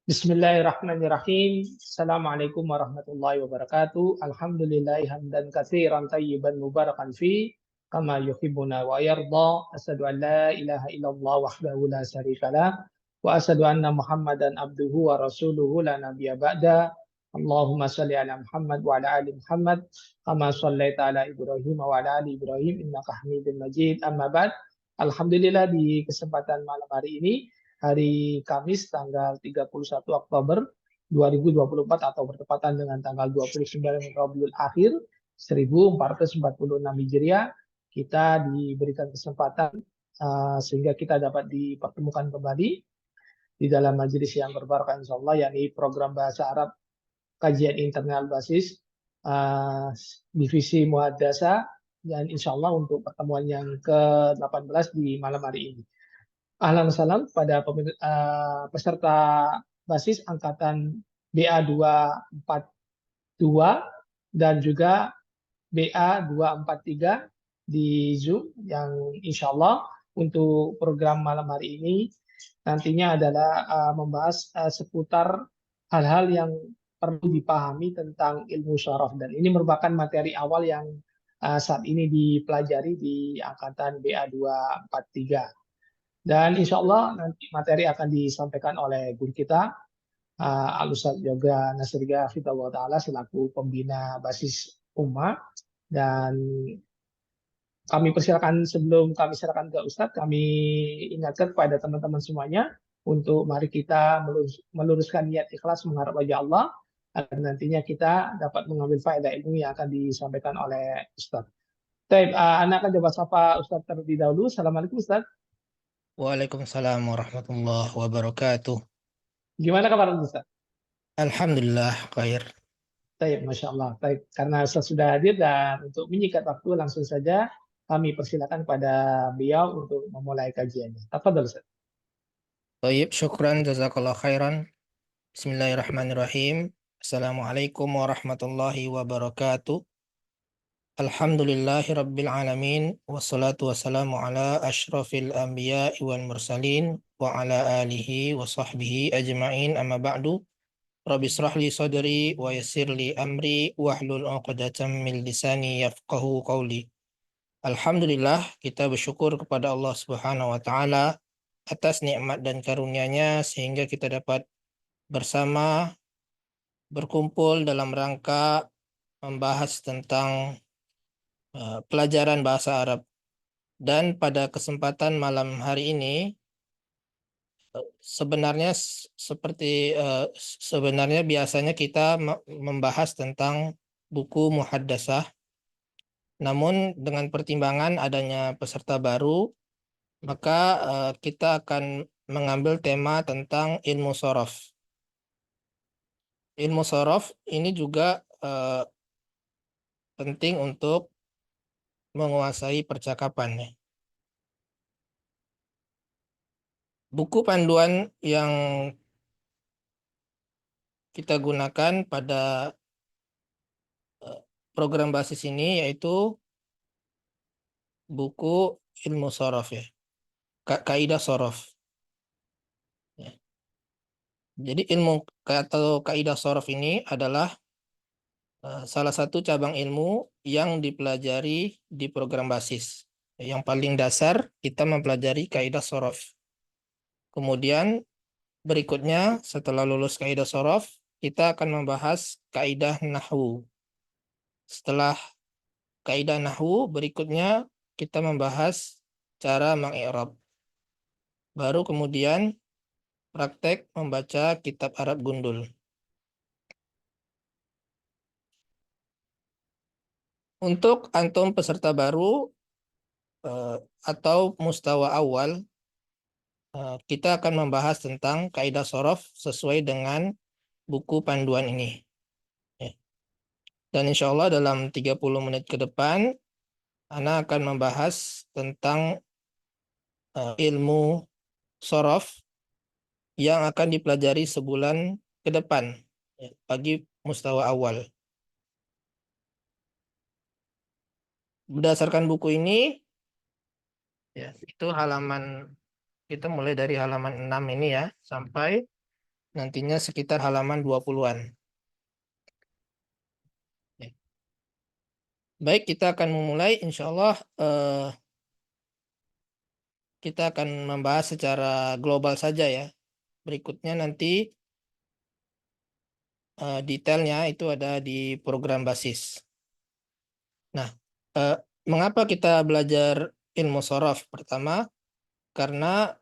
Bismillahirrahmanirrahim. Assalamualaikum warahmatullahi wabarakatuh. Alhamdulillahi hamdan katsiran tayyiban mubarakan fi kama yuhibbuna wa yarda. Asyhadu an la ilaha illallah wahdahu la syarikalah wa asyhadu anna Muhammadan abduhu wa rasuluhu la nabiyya ba'da. Allahumma shalli ala Muhammad wa ala ali Muhammad kama shallaita ala Ibrahim wa ala ali Ibrahim innaka Hamidum Majid. Amma ba'd. Alhamdulillah di kesempatan malam hari ini hari Kamis tanggal 31 Oktober 2024 atau bertepatan dengan tanggal 29 Rabiul Akhir 1446 Hijriah, kita diberikan kesempatan sehingga kita dapat dipertemukan kembali di dalam majelis yang berbarakah insyaallah, yakni program bahasa Arab kajian internal basis divisi Muhaddasa, dan insyaallah untuk pertemuan yang ke-18 di malam hari ini. Ahlan salam pada peserta basis angkatan BA242 dan juga BA243 di Zoom, yang insya Allah untuk program malam hari ini nantinya adalah membahas seputar hal-hal yang perlu dipahami tentang ilmu syaraf, dan ini merupakan materi awal yang saat ini dipelajari di angkatan BA243. Dan insya Allah nanti materi akan disampaikan oleh guru kita, Al-Ustadz Yoga Nasriga Fitawah Ta'ala selaku pembina basis Ummah. Dan kami persilakan, sebelum kami serahkan ke Ustadz, kami ingatkan kepada teman-teman semuanya untuk mari kita meluruskan niat ikhlas mengharap wajah Allah agar nantinya kita dapat mengambil faedah ilmu yang akan disampaikan oleh Ustadz. Baik, anak akan coba sapa Ustadz terlebih dahulu. Assalamualaikum Ustadz. Waalaikumsalam warahmatullahi wabarakatuh. Gimana kabar Ustadz? Alhamdulillah, khair. Baik, Masya Allah. Baik, karena Ustadz sudah hadir dan untuk menyingkat waktu langsung saja kami persilakan pada beliau untuk memulai kajiannya. Tafadhol Ustadz. Baik, syukran, jazakallah khairan. Bismillahirrahmanirrahim. Assalamualaikum warahmatullahi wabarakatuh. Alhamdulillahi rabbil alamin. Wassalatu wassalamu ala ashrafil anbiya wal mursalin wa ala alihi wa sahbihi ajma'in, amma ba'du. Rabbi israh li sadri wa yassir li amri wahlul 'uqdatam min lisani yafqahu qawli. Alhamdulillah, kita bersyukur kepada Allah Subhanahu wa Ta'ala atas nikmat dan karunia-Nya sehingga kita dapat bersama berkumpul dalam rangka membahas tentang pelajaran bahasa Arab. Dan pada kesempatan malam hari ini sebenarnya sebenarnya biasanya kita membahas tentang buku Muhaddasah. Namun dengan pertimbangan adanya peserta baru, maka kita akan mengambil tema tentang ilmu sorof. Ilmu sorof ini juga penting untuk menguasai percakapan. Buku panduan yang kita gunakan pada program basis ini yaitu buku ilmu sorof, ya, kaidah sorof. Ya. Jadi ilmu atau kaidah sorof ini adalah salah satu cabang ilmu yang dipelajari di program basis. Yang paling dasar kita mempelajari kaidah sorof. Kemudian berikutnya setelah lulus kaidah sorof, kita akan membahas kaidah nahwu. Setelah kaidah nahwu, berikutnya kita membahas cara mengi'rab. Baru kemudian praktek membaca kitab Arab gundul. Untuk antum peserta baru atau mustawa awal, kita akan membahas tentang kaidah sorof sesuai dengan buku panduan ini. Dan insya Allah dalam 30 menit ke depan, Ana akan membahas tentang ilmu sorof yang akan dipelajari sebulan ke depan bagi mustawa awal. Berdasarkan buku ini, ya, itu halaman, kita mulai dari halaman 6 ini ya, sampai nantinya sekitar halaman 20-an. Ya. Baik, kita akan memulai. Insya Allah kita akan membahas secara global saja ya. Berikutnya nanti detailnya itu ada di program basis. Nah, mengapa kita belajar ilmu sorof? Pertama, karena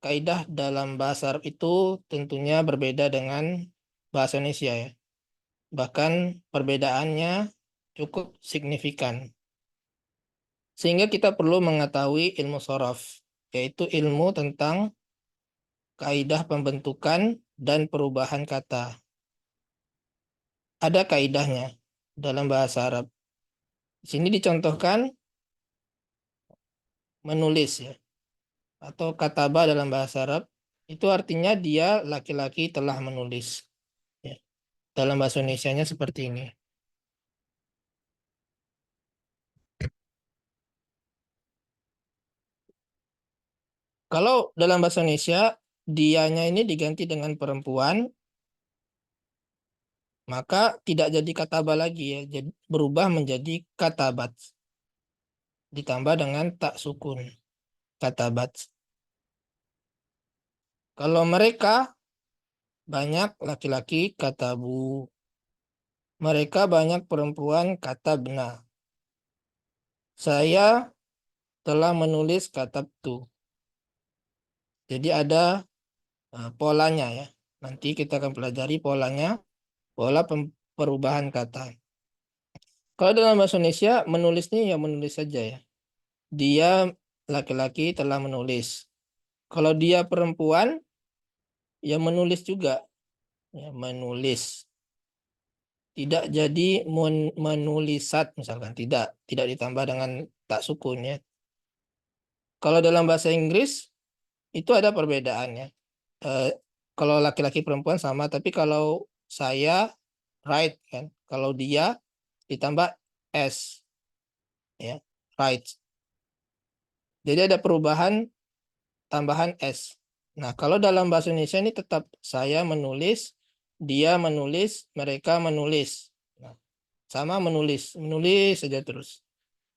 kaidah dalam bahasa Arab itu tentunya berbeda dengan bahasa Indonesia ya. Bahkan perbedaannya cukup signifikan. Sehingga kita perlu mengetahui ilmu sorof, yaitu ilmu tentang kaidah pembentukan dan perubahan kata. Ada kaidahnya dalam bahasa Arab. Di sini dicontohkan menulis ya, atau kataba dalam bahasa Arab itu artinya dia laki-laki telah menulis. Ya. Dalam bahasa Indonesianya seperti ini. Kalau dalam bahasa Indonesia dianya ini diganti dengan perempuan, maka tidak jadi kataba lagi ya, jadi berubah menjadi katabat. Ditambah dengan tak sukun, katabat. Kalau mereka banyak laki-laki, katabu. Mereka banyak perempuan, katabna. Saya telah menulis katabtu. Jadi ada polanya ya. Nanti kita akan pelajari polanya, pola perubahan kata. Kalau dalam bahasa Indonesia menulisnya ya menulis saja ya. Dia laki-laki telah menulis. Kalau dia perempuan ya menulis juga. Ya, menulis. Tidak jadi menulisat misalkan. Tidak ditambah dengan tak sukun ya. Kalau dalam bahasa Inggris itu ada perbedaannya. Kalau laki-laki perempuan sama, tapi kalau saya right kan, kalau dia ditambah s ya, right. Jadi ada perubahan tambahan s. Nah, kalau dalam bahasa Indonesia ini tetap saya menulis, dia menulis, mereka menulis. Nah, sama menulis saja terus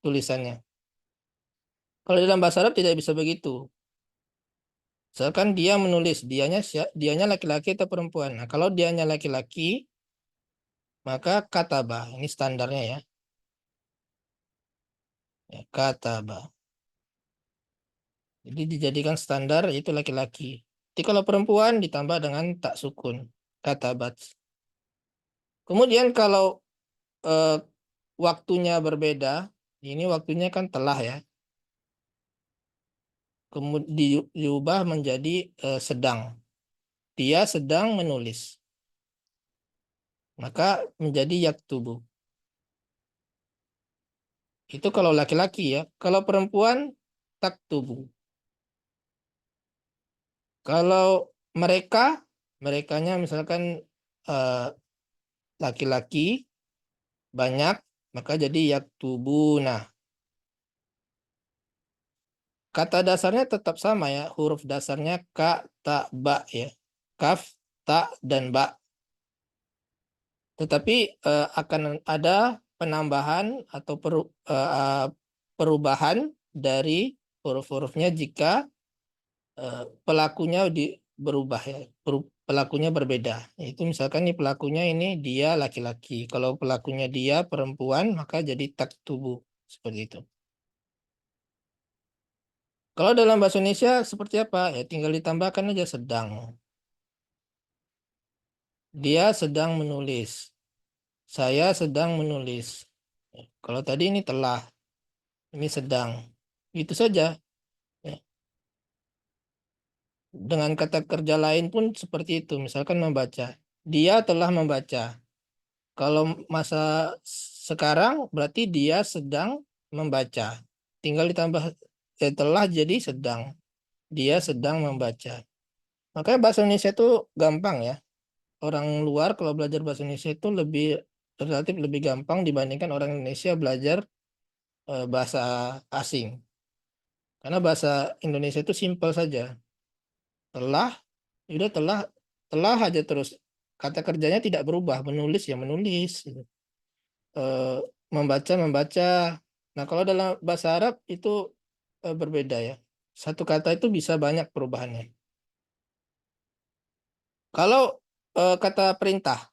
tulisannya. Kalau dalam bahasa Arab tidak bisa begitu. Misalkan dia menulis, dianya laki-laki atau perempuan. Nah, kalau dianya laki-laki, maka kataba, ini standarnya ya. Ya, kataba. Jadi dijadikan standar itu laki-laki. Jadi kalau perempuan ditambah dengan tak sukun, katabat. Kemudian kalau waktunya berbeda, ini waktunya kan telah ya. Kemudian diubah menjadi sedang. Dia sedang menulis. Maka menjadi yaktubu. Itu kalau laki-laki ya. Kalau perempuan taktubu. Kalau merekanya misalkan laki-laki banyak, maka jadi yaktubuna. Kata dasarnya tetap sama ya, huruf dasarnya ka, ta, ba ya. Kaf, ta, dan ba. Tetapi akan ada penambahan atau perubahan dari huruf-hurufnya jika pelakunya berubah ya, pelakunya berbeda. Itu misalkan nih pelakunya ini dia laki-laki. Kalau pelakunya dia perempuan maka jadi taktubu seperti itu. Kalau dalam bahasa Indonesia seperti apa? Ya tinggal ditambahkan aja sedang. Dia sedang menulis. Saya sedang menulis. Kalau tadi ini telah, ini sedang. Itu saja. Ya. Dengan kata kerja lain pun seperti itu. Misalkan membaca. Dia telah membaca. Kalau masa sekarang berarti dia sedang membaca. Tinggal ditambah telah jadi sedang. Dia sedang membaca. Makanya bahasa Indonesia itu gampang ya. Orang luar kalau belajar bahasa Indonesia itu relatif lebih gampang dibandingkan orang Indonesia belajar bahasa asing. Karena bahasa Indonesia itu simpel saja. Telah, udah setelah aja terus. Kata kerjanya tidak berubah, menulis ya menulis, gitu. Membaca membaca. Nah, kalau dalam bahasa Arab itu berbeda ya. Satu kata itu bisa banyak perubahannya. Kalau kata perintah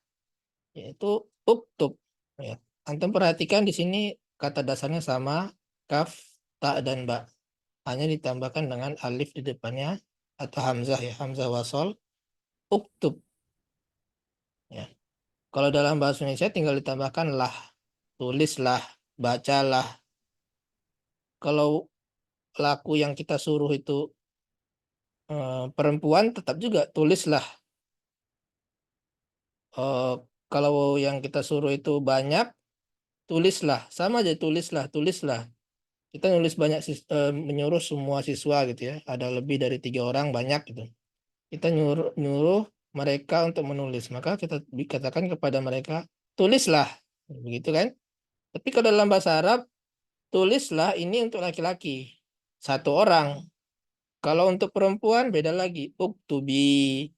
yaitu uktub ya. Antum perhatikan di sini kata dasarnya sama, kaf, ta dan ba. Hanya ditambahkan dengan alif di depannya atau hamzah ya, hamzah wasol, uktub ya. Kalau dalam bahasa Indonesia tinggal ditambahkan lah, tulislah, bacalah. Kalau laku yang kita suruh itu perempuan, tetap juga tulislah. Eh, Kalau yang kita suruh itu banyak, tulislah. Sama aja tulislah, tulislah. Kita nulis banyak, menyuruh semua siswa gitu ya. Ada lebih dari 3 orang, banyak gitu. Kita nyuruh, nyuruh mereka untuk menulis. Maka kita dikatakan kepada mereka, tulislah. Begitu kan? Tapi kalau dalam bahasa Arab, tulislah ini untuk laki-laki. 1 orang. Kalau untuk perempuan beda lagi. Uktubi.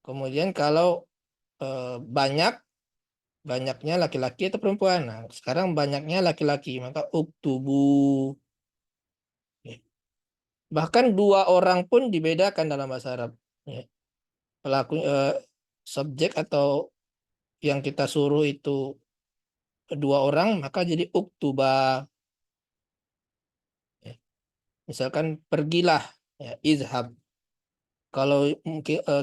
Kemudian kalau banyak, banyaknya laki-laki atau perempuan. Nah, sekarang banyaknya laki-laki. Maka uktubu. Bahkan 2 orang pun dibedakan dalam bahasa Arab. Ya. Pelaku, subjek atau yang kita suruh itu 2 orang, maka jadi uktuba. Ya. Misalkan pergilah, ya, izhab. Kalau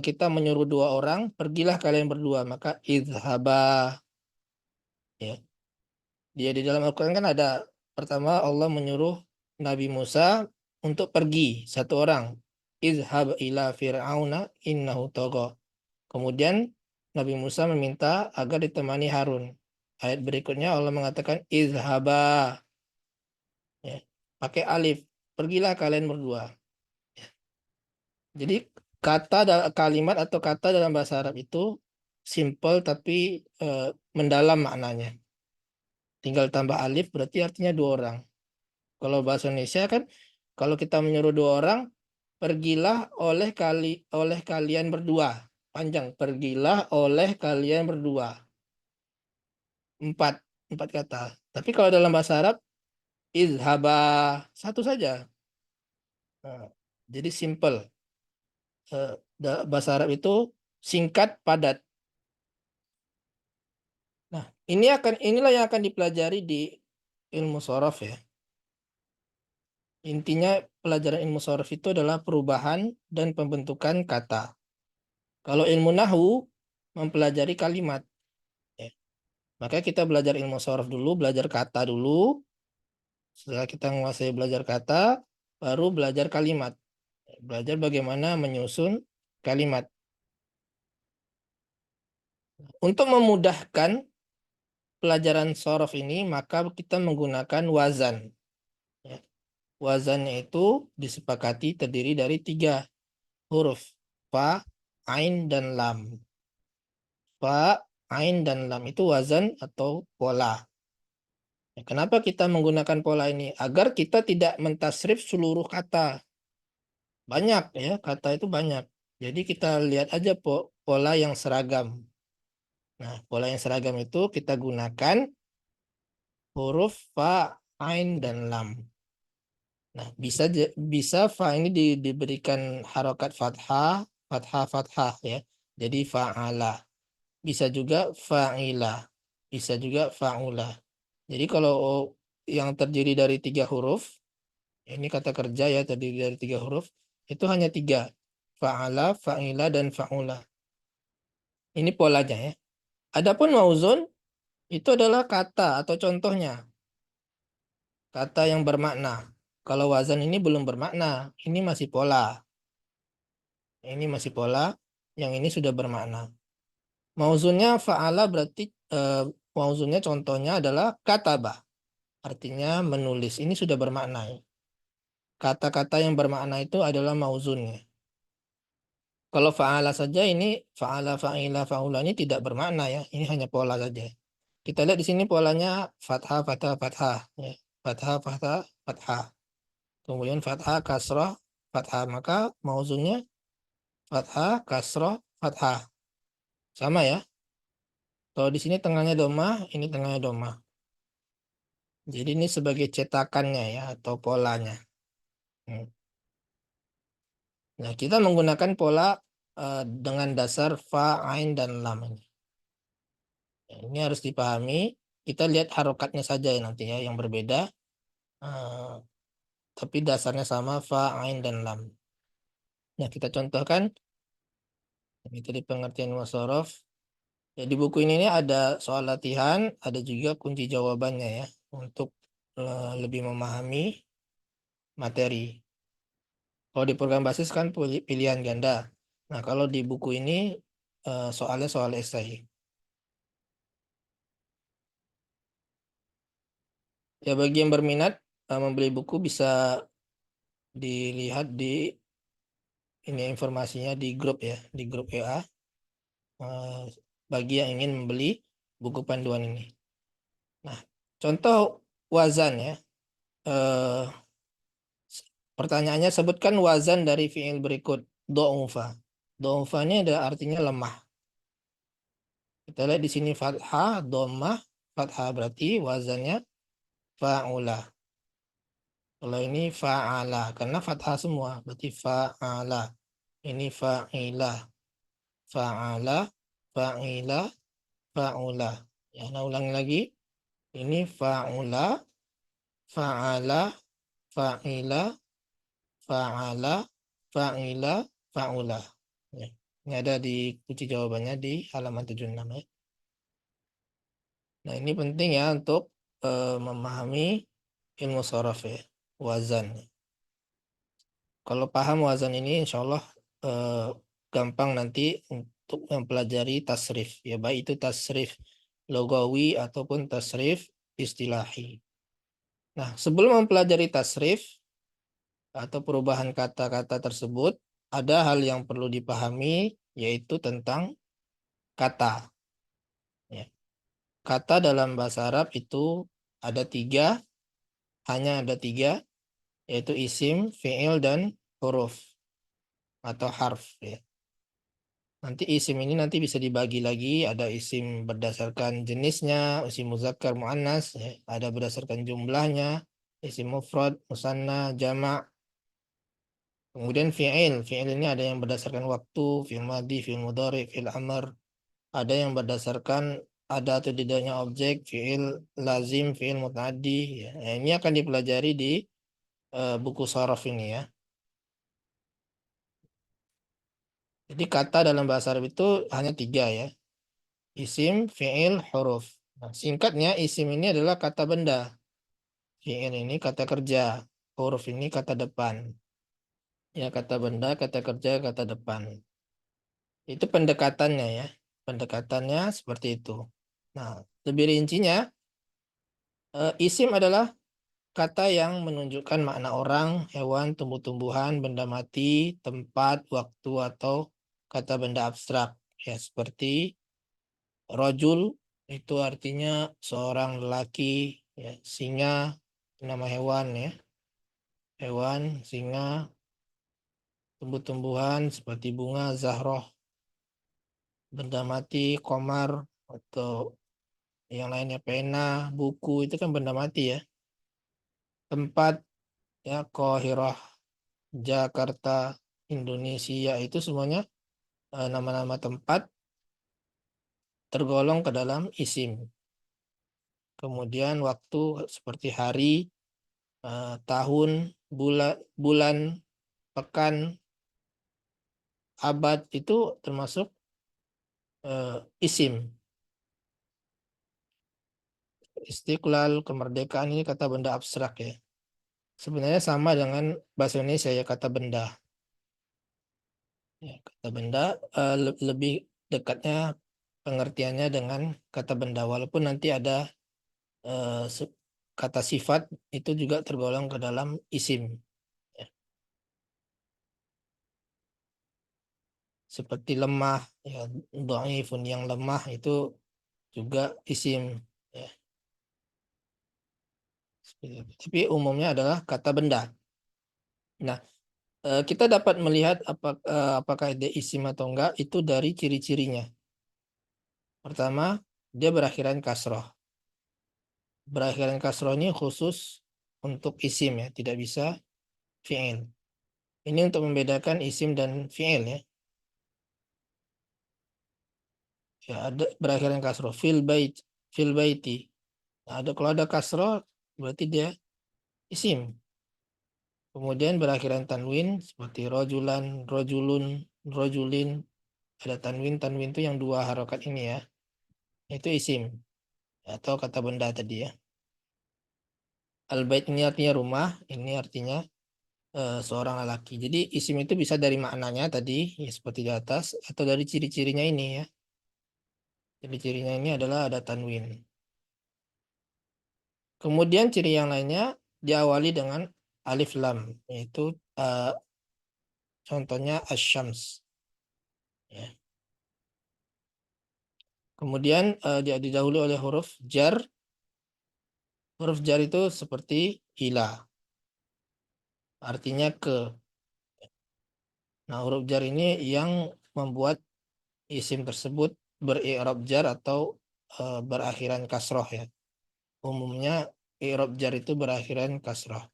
kita menyuruh 2 orang, pergilah kalian berdua, maka izhaba. Ya. Dia di dalam Al-Quran kan ada, pertama Allah menyuruh Nabi Musa untuk pergi 1 orang. Izhab ila fir'auna innahu tagha. Kemudian Nabi Musa meminta agar ditemani Harun. Ayat berikutnya Allah mengatakan izhaba. Ya. Pakai alif. Pergilah kalian berdua. Jadi kalimat atau kata dalam bahasa Arab itu simple tapi mendalam maknanya. Tinggal tambah alif berarti artinya 2 orang. Kalau bahasa Indonesia kan kalau kita menyuruh 2 orang, pergilah oleh kalian berdua. Panjang, pergilah oleh kalian berdua. Empat, empat kata. Tapi kalau dalam bahasa Arab, izhaba, satu saja. Nah, jadi simple. Bahasa Arab itu singkat, padat. Nah, inilah yang akan dipelajari di ilmu shorof ya. Intinya pelajaran ilmu shorof itu adalah perubahan dan pembentukan kata. Kalau ilmu nahu mempelajari kalimat. Ya. Maka kita belajar ilmu shorof dulu, belajar kata dulu. Setelah kita menguasai belajar kata, baru belajar kalimat. Belajar bagaimana menyusun kalimat. Untuk memudahkan pelajaran shorof ini, maka kita menggunakan wazan. Ya. Wazannya itu disepakati terdiri dari 3 huruf. Fa, ain, dan lam. Fa, ain, dan lam itu wazan atau pola. Ya, kenapa kita menggunakan pola ini? Agar kita tidak mentasrif seluruh kata. Banyak ya, kata itu banyak. Jadi kita lihat aja pola yang seragam. Nah, pola yang seragam itu kita gunakan huruf fa, ain, dan lam. Nah, bisa fa ini diberikan harokat fathah, fathah, fathah ya. Jadi fa'ala. Bisa juga fa'ila. Bisa juga fa'ula. Jadi kalau yang terdiri dari 3 huruf, ini kata kerja ya terdiri dari 3 huruf, itu hanya 3. Fa'ala, fa'ila, dan fa'ula. Ini polanya ya. Adapun mauzun itu adalah kata atau contohnya. Kata yang bermakna. Kalau wazan ini belum bermakna, ini masih pola. Ini masih pola, yang ini sudah bermakna. Mauzunnya fa'ala berarti mauzunnya contohnya adalah kataba. Artinya menulis. Ini sudah bermakna. Kata-kata yang bermakna itu adalah mauzunnya. Kalau fa'ala saja ini fa'ala, fa'ila, fa'ula ini tidak bermakna ya. Ini hanya pola saja. Kita lihat di sini polanya fathah, fathah, fathah. Ya. Fathah, fathah, fathah. Kemudian fathah, kasrah, fathah. Maka mauzunnya fathah, kasroh, fathah. Sama ya. Kalau di sini tengahnya domah, ini tengahnya domah. Jadi ini sebagai cetakannya ya atau polanya. Hmm. Nah, kita menggunakan pola dengan dasar fa, ain, dan lam ini. Ya, ini harus dipahami. Kita lihat harokatnya saja ya nanti ya yang berbeda. Eh, tapi dasarnya sama fa, ain, dan lam. Nah, kita contohkan. Itu di pengertian wasorof. Ya, di buku ini ada soal latihan, ada juga kunci jawabannya ya untuk lebih memahami materi. Kalau di program basis kan pilihan ganda. Nah, kalau di buku ini soalnya soal esai. Ya, bagi yang berminat membeli buku bisa dilihat di ini informasinya di grup ya, di grup WA. eh, Bagi yang ingin membeli buku panduan ini. Nah, contoh wazan ya. Eh, Pertanyaannya sebutkan wazan dari fiil berikut. Do'ufa. Do'ufa ini ada artinya lemah. Kita lihat di sini fathah, dhammah, fathah berarti wazannya fa'ula. Kalau ini fa'ala karena fathah semua berarti fa'ala. Ini fa'ila, fa'ala, fa'ila, fa'ula. Ya, nah ulangi lagi. Ini fa'ula, fa'ala, fa'ila, fa'ala, fa'ila, fa'ula. Ya. Ini ada di kunci jawabannya di halaman 76 ya. Nah, ini penting ya untuk memahami ilmu sorof ya, wazan. Kalau paham wazan ini, insya Allah gampang nanti untuk mempelajari tasrif. Ya, baik itu tasrif logawi ataupun tasrif istilahi. Nah, sebelum mempelajari tasrif atau perubahan kata-kata tersebut, ada hal yang perlu dipahami, yaitu tentang kata. Ya. Kata dalam bahasa Arab itu ada tiga, hanya ada tiga, yaitu isim, fi'il, dan huruf atau harf. Ya. Nanti isim ini nanti bisa dibagi lagi, ada isim berdasarkan jenisnya, isim muzakkar, muannas, ya. Ada berdasarkan jumlahnya, isim mufrad, musanna, jama'. Kemudian fi'il, fi'il ini ada yang berdasarkan waktu, fi'il madhi, fi'il mudhari, fi'il amr. Ada yang berdasarkan ada atau tidaknya objek, fi'il lazim, fi'il muta'addi. Ya. Nah, ini akan dipelajari di buku sorof ini ya. Jadi kata dalam bahasa Arab itu hanya tiga ya. Isim, fi'il, huruf. Nah, singkatnya isim ini adalah kata benda. Fi'il ini kata kerja. Huruf ini kata depan. Ya, kata benda, kata kerja, kata depan. Itu pendekatannya ya. Pendekatannya seperti itu. Nah, lebih rincinya, isim adalah kata yang menunjukkan makna orang, hewan, tumbuh-tumbuhan, benda mati, tempat, waktu, atau kata benda abstrak. Ya, seperti rojul itu artinya seorang lelaki, ya, singa nama hewan ya, hewan, singa, tumbuh-tumbuhan seperti bunga, zahroh, benda mati, komar atau yang lainnya pena, buku itu kan benda mati ya. Tempat ya Qaahirah, Jakarta, Indonesia itu semuanya nama-nama tempat tergolong ke dalam isim. Kemudian waktu seperti hari, tahun, bulan, pekan, abad itu termasuk isim. Istiqlal, kemerdekaan ini kata benda abstrak ya. Sebenarnya sama dengan bahasa Indonesia ya kata benda. Ya, kata benda lebih dekatnya pengertiannya dengan kata benda. Walaupun nanti ada eh, kata sifat itu juga tergolong ke dalam isim. Ya. Seperti lemah, ya, dhaifun yang lemah itu juga isim. Ya. Tapi umumnya adalah kata benda. Nah, kita dapat melihat apakah dia isim atau enggak itu dari ciri-cirinya. Pertama, dia berakhiran kasroh. Berakhiran kasroh ini khusus untuk isim ya, tidak bisa fi'il. Ini untuk membedakan isim dan fi'il ya. Ya, ada berakhiran kasroh fil baiti. Nah, kalau ada kasroh berarti dia isim. Kemudian berakhiran tanwin seperti rojulan, rojulun, rojulin. Ada tanwin, tanwin itu yang dua harokat ini ya. Itu isim atau kata benda tadi ya. Al-bait ini artinya rumah, ini artinya seorang lelaki. Jadi isim itu bisa dari maknanya tadi ya seperti di atas atau dari ciri-cirinya ini ya. Ciri-cirinya ini adalah ada tanwin. Kemudian ciri yang lainnya diawali dengan alif lam, yaitu contohnya asyams. Ya. Kemudian dia didahului oleh huruf jar. Huruf jar itu seperti ila, artinya ke. Nah, huruf jar ini yang membuat isim tersebut beri'rab jar atau berakhiran kasroh ya. Umumnya i'rab jar itu berakhiran kasroh.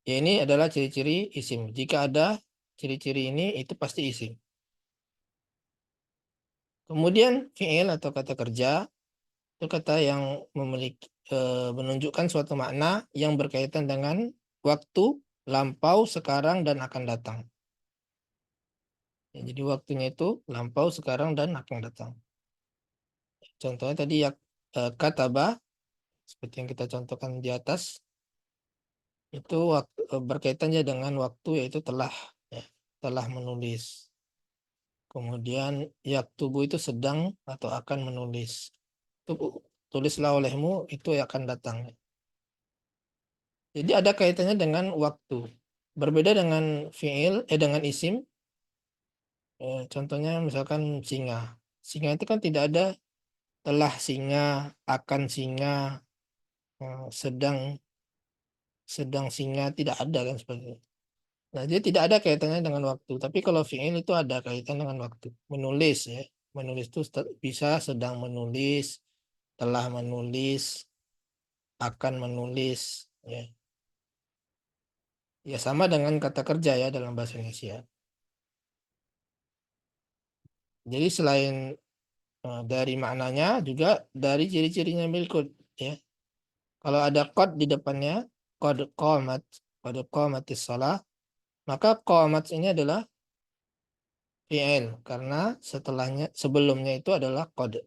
Ya, ini adalah ciri-ciri isim. Jika ada ciri-ciri ini, itu pasti isim. Kemudian fi'il atau kata kerja itu kata yang memiliki menunjukkan suatu makna yang berkaitan dengan waktu, lampau, sekarang, dan akan datang. Ya, jadi waktunya itu lampau, sekarang, dan akan datang. Contohnya tadi ya kataba seperti yang kita contohkan di atas itu berkaitannya dengan waktu yaitu telah ya, telah menulis. Kemudian yaktubu itu sedang atau akan menulis. Itu tulislah olehmu itu akan datang. Jadi ada kaitannya dengan waktu. Berbeda dengan dengan isim. Contohnya misalkan singa. Singa itu kan tidak ada telah singa, akan singa, sedang singa tidak ada kan seperti itu. Nah, dia tidak ada kaitannya dengan waktu. Tapi kalau fi'il itu ada kaitan dengan waktu. Menulis ya. Menulis itu bisa sedang menulis, telah menulis, akan menulis ya. Ya sama dengan kata kerja ya dalam bahasa Indonesia. Jadi selain dari maknanya juga dari ciri-cirinya berikut ya. Kalau ada qad di depannya, qad qamatis shalah, maka qamat ini adalah fi'il karena sebelumnya itu adalah qad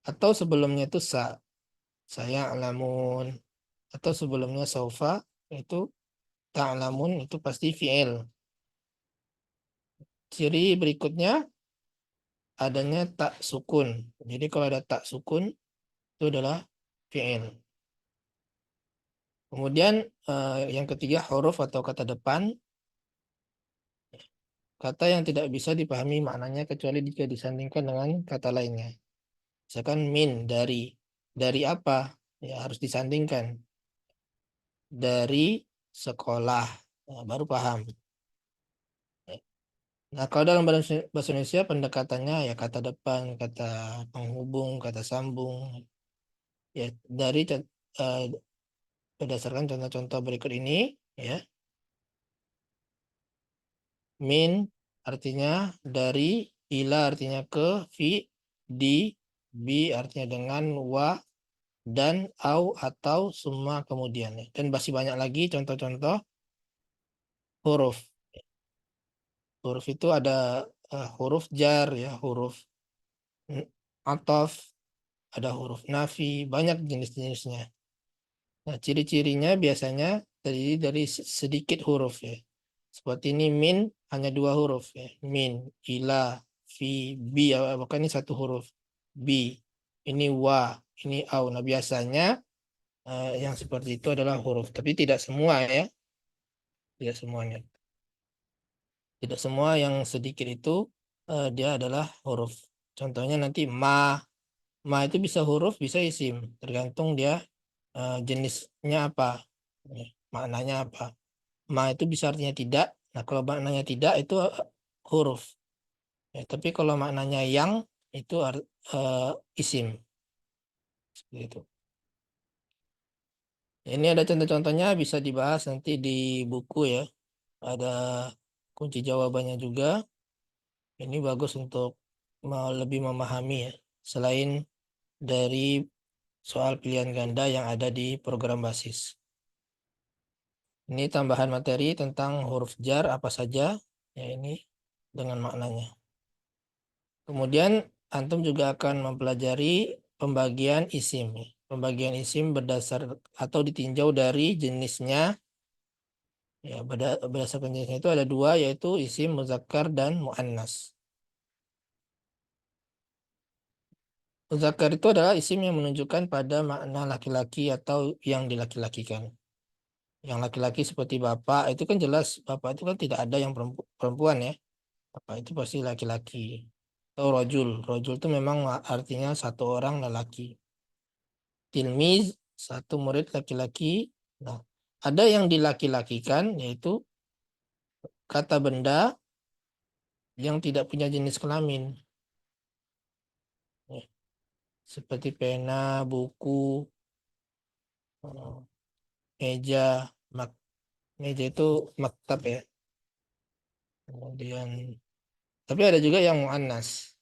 atau sebelumnya itu saya alamun atau sebelumnya saufa itu ta'lamun itu pasti fi'il. Ciri berikutnya adanya tak sukun. Jadi kalau ada tak sukun itu adalah fi'il. Kemudian yang ketiga huruf atau kata depan, kata yang tidak bisa dipahami maknanya kecuali jika disandingkan dengan kata lainnya. Misalkan min dari apa? Ya harus disandingkan. Dari sekolah. Nah, baru paham. Nah, kalau dalam bahasa Indonesia pendekatannya ya kata depan, kata penghubung, kata sambung. Ya dari berdasarkan contoh-contoh berikut ini, ya. Min artinya dari, ila artinya ke, fi, di, bi artinya dengan, wa, dan, au, atau, semua kemudian. Ya. Dan masih banyak lagi contoh-contoh huruf. Huruf itu ada huruf jar, ya, huruf atof, ada huruf nafi, banyak jenis-jenisnya. Nah, ciri-cirinya biasanya terdiri dari sedikit huruf ya. Seperti ini min hanya dua huruf ya. Min, ila, fi, bi, bahkan ini satu huruf. Bi, ini wa, ini au. Nah, biasanya yang seperti itu adalah huruf. Tapi tidak semua ya. Tidak semuanya. Tidak semua yang sedikit itu dia adalah huruf. Contohnya nanti ma itu bisa huruf, bisa isim. Tergantung dia jenisnya apa, maknanya apa. Ma itu bisa artinya tidak. Nah, kalau maknanya tidak itu huruf. Ya, tapi kalau maknanya yang itu isim. Seperti itu. Ini ada contoh-contohnya bisa dibahas nanti di buku ya. Ada kunci jawabannya juga. Ini bagus untuk lebih memahami ya. Selain dari soal pilihan ganda yang ada di program basis. Ini tambahan materi tentang huruf jar apa saja. Ya ini dengan maknanya. Kemudian antum juga akan mempelajari pembagian isim. Pembagian isim berdasar atau ditinjau dari jenisnya. Ya, berdasarkan jenisnya itu ada dua, yaitu isim muzakkar dan muannas. Muzakkar itu adalah isim yang menunjukkan pada makna laki-laki atau yang dilaki-lakikan. Yang laki-laki seperti bapak itu kan jelas, bapak itu kan tidak ada yang perempuan ya. Bapak itu pasti laki-laki. Atau rojul. Rojul itu memang artinya satu orang lelaki. Tilmiz, satu murid laki-laki. Nah, ada yang dilaki-lakikan, yaitu kata benda yang tidak punya jenis kelamin. Ya, seperti pena, buku, meja, mak meja itu maktab ya. Kemudian, tapi ada juga yang muannas.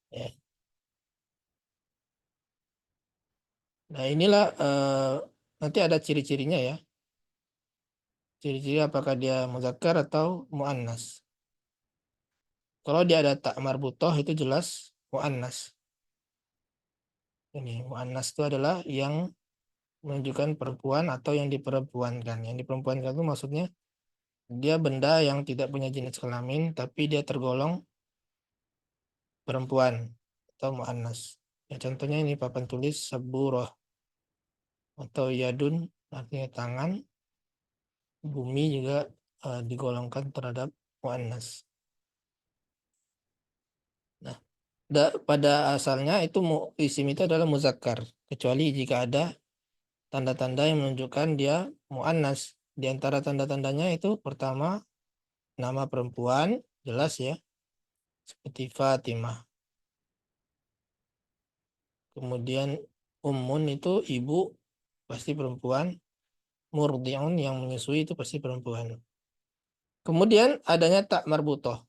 Ya. Nah, inilah nanti ada ciri-cirinya ya. Ciri-ciri apakah dia muzakkar atau muannas. Kalau dia ada tak marbutoh itu jelas muannas. Ini muannas itu adalah yang menunjukkan perempuan atau yang diperempuankan. Yang diperempuankan itu maksudnya dia benda yang tidak punya jenis kelamin tapi dia tergolong perempuan atau muannas. Ya, contohnya ini papan tulis saburoh atau yadun artinya tangan. Bumi juga digolongkan terhadap muannas. Nah, pada asalnya itu isim itu adalah muzakkar kecuali jika ada tanda-tanda yang menunjukkan dia muannas. Di antara tanda-tandanya itu pertama nama perempuan jelas ya seperti Fatimah. Kemudian ummun itu ibu pasti perempuan. Murdi'un yang menyusui itu pasti perempuan. Kemudian adanya tak marbutoh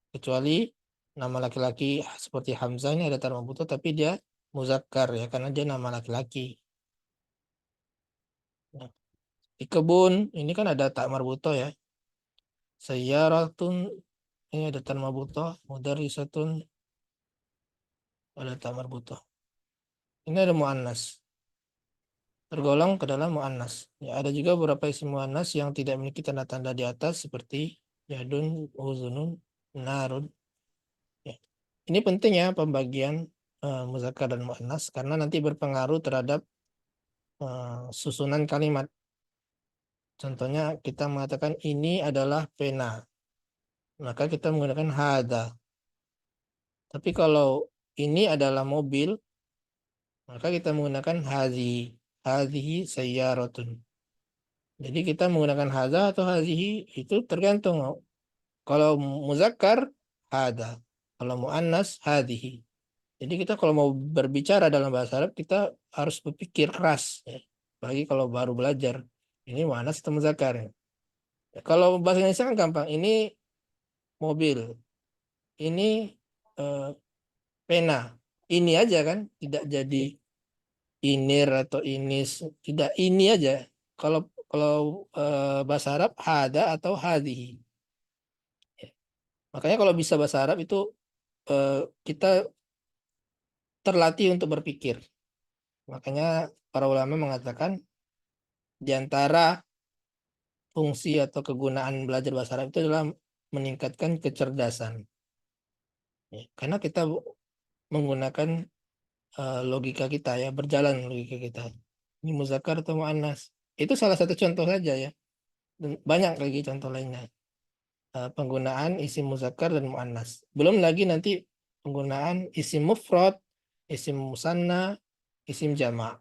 kecuali nama laki-laki seperti Hamzah ini ada tak marbutoh tapi dia muzakkar ya karena dia nama laki-laki. Nah, di kebun ini kan ada tak marbutoh ya. Sayyaratun ini ada tak marbutoh, mudarrisatun ada tak marbutoh. Ini ada muannas. Tergolong ke dalam muannas. Ya, ada juga beberapa isim muannas yang tidak memiliki tanda-tanda di atas seperti yadun, uzunun, narun. Ya. Ini penting ya pembagian muzakkar dan muannas karena nanti berpengaruh terhadap susunan kalimat. Contohnya kita mengatakan ini adalah pena, maka kita menggunakan hada. Tapi kalau ini adalah mobil, maka kita menggunakan hadhihi sayyaratun. Jadi kita menggunakan hadza atau hadhihi itu tergantung. Kalau muzakkar hada, kalau muannas hadhihi. Jadi kita kalau mau berbicara dalam bahasa Arab kita harus berpikir keras ya. Bagi kalau baru belajar. Ini muannas atau muzakkar ya. Kalau bahasa Indonesia kan gampang. Ini mobil. Ini eh, pena. Ini aja kan tidak jadi inir atau inis, tidak ini aja. Kalau bahasa Arab hada atau hadhihi. Makanya kalau bisa bahasa Arab itu kita terlatih untuk berpikir. Makanya para ulama mengatakan di antara fungsi atau kegunaan belajar bahasa Arab itu adalah meningkatkan kecerdasan. Ya, karena kita menggunakan logika kita ya, berjalan logika kita. Ini muzakkar atau muannas. Itu salah satu contoh saja ya. Dan banyak lagi contoh lainnya. Penggunaan isim muzakkar dan muannas. Belum lagi nanti penggunaan isim mufrad, isim musanna, isim jama'.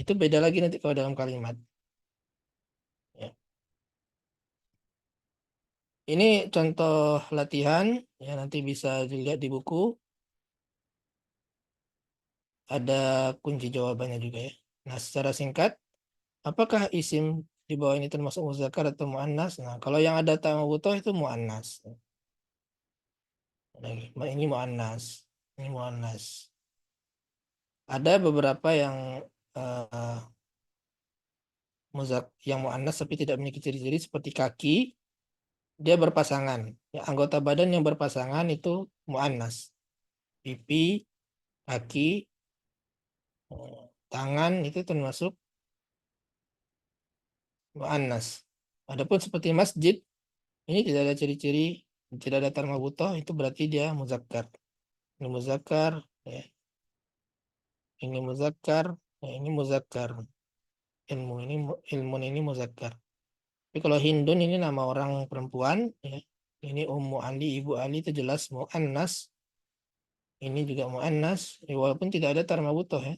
Itu beda lagi nanti kalau dalam kalimat. Ya. Ini contoh latihan, ya nanti bisa dilihat di buku. Ada kunci jawabannya juga ya. Nah, secara singkat, apakah isim di bawah ini termasuk muzakkar atau muannas? Nah, kalau yang ada ta marbutoh itu muannas. Ini muannas. Ini muannas. Ada beberapa yang uh, yang muannas tapi tidak memiliki ciri-ciri seperti kaki, dia berpasangan. Ya, anggota badan yang berpasangan itu muannas. Pipi, kaki, tangan itu termasuk muannas. Adapun seperti masjid, ini tidak ada ciri-ciri, tidak ada tar marbutoh, itu berarti dia muzakkar. Ini muzakkar, ya. Ini muzakkar, ya, ini muzakkar. Ilmu ini muzakkar. Tapi kalau Hindun ini nama orang perempuan, ya. Ini Ummu Ali, Ibu Ali itu jelas muannas. Ini juga muannas, ya, walaupun tidak ada tar marbutoh ya.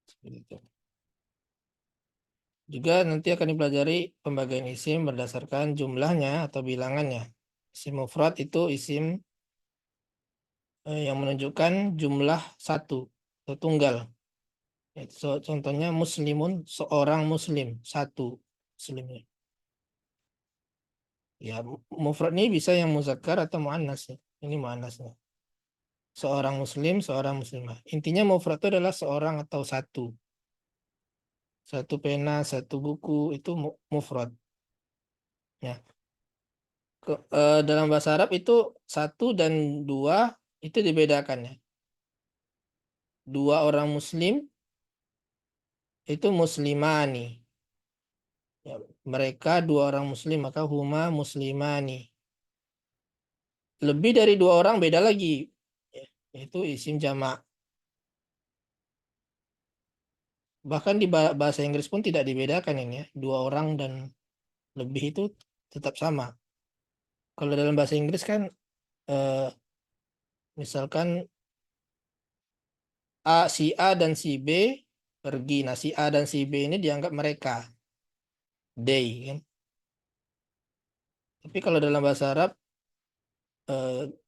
Seperti itu. Juga nanti akan dipelajari pembagian isim berdasarkan jumlahnya atau bilangannya. Isim mufrad itu isim yang menunjukkan jumlah satu atau tunggal. Contohnya muslimun, seorang muslim, satu muslimnya. Ya, mufrad ini bisa yang muzakkar atau muannas ya. Ini muannasnya. Seorang muslim, seorang muslimah. Intinya mufrad itu adalah seorang atau satu. Satu pena, satu buku itu mufrad. Ya. Dalam bahasa Arab itu satu dan dua itu dibedakan ya. Dua orang muslim itu muslimani. Ya, mereka dua orang muslim maka huma muslimani. Lebih dari dua orang beda lagi. Ya, itu isim jamak. Bahkan di bahasa Inggris pun tidak dibedakan ini ya. Dua orang dan lebih itu tetap sama. Kalau dalam bahasa Inggris kan eh, misalkan si A dan si B pergi. Nah, si A dan si B ini dianggap mereka. They kan. Tapi kalau dalam bahasa Arab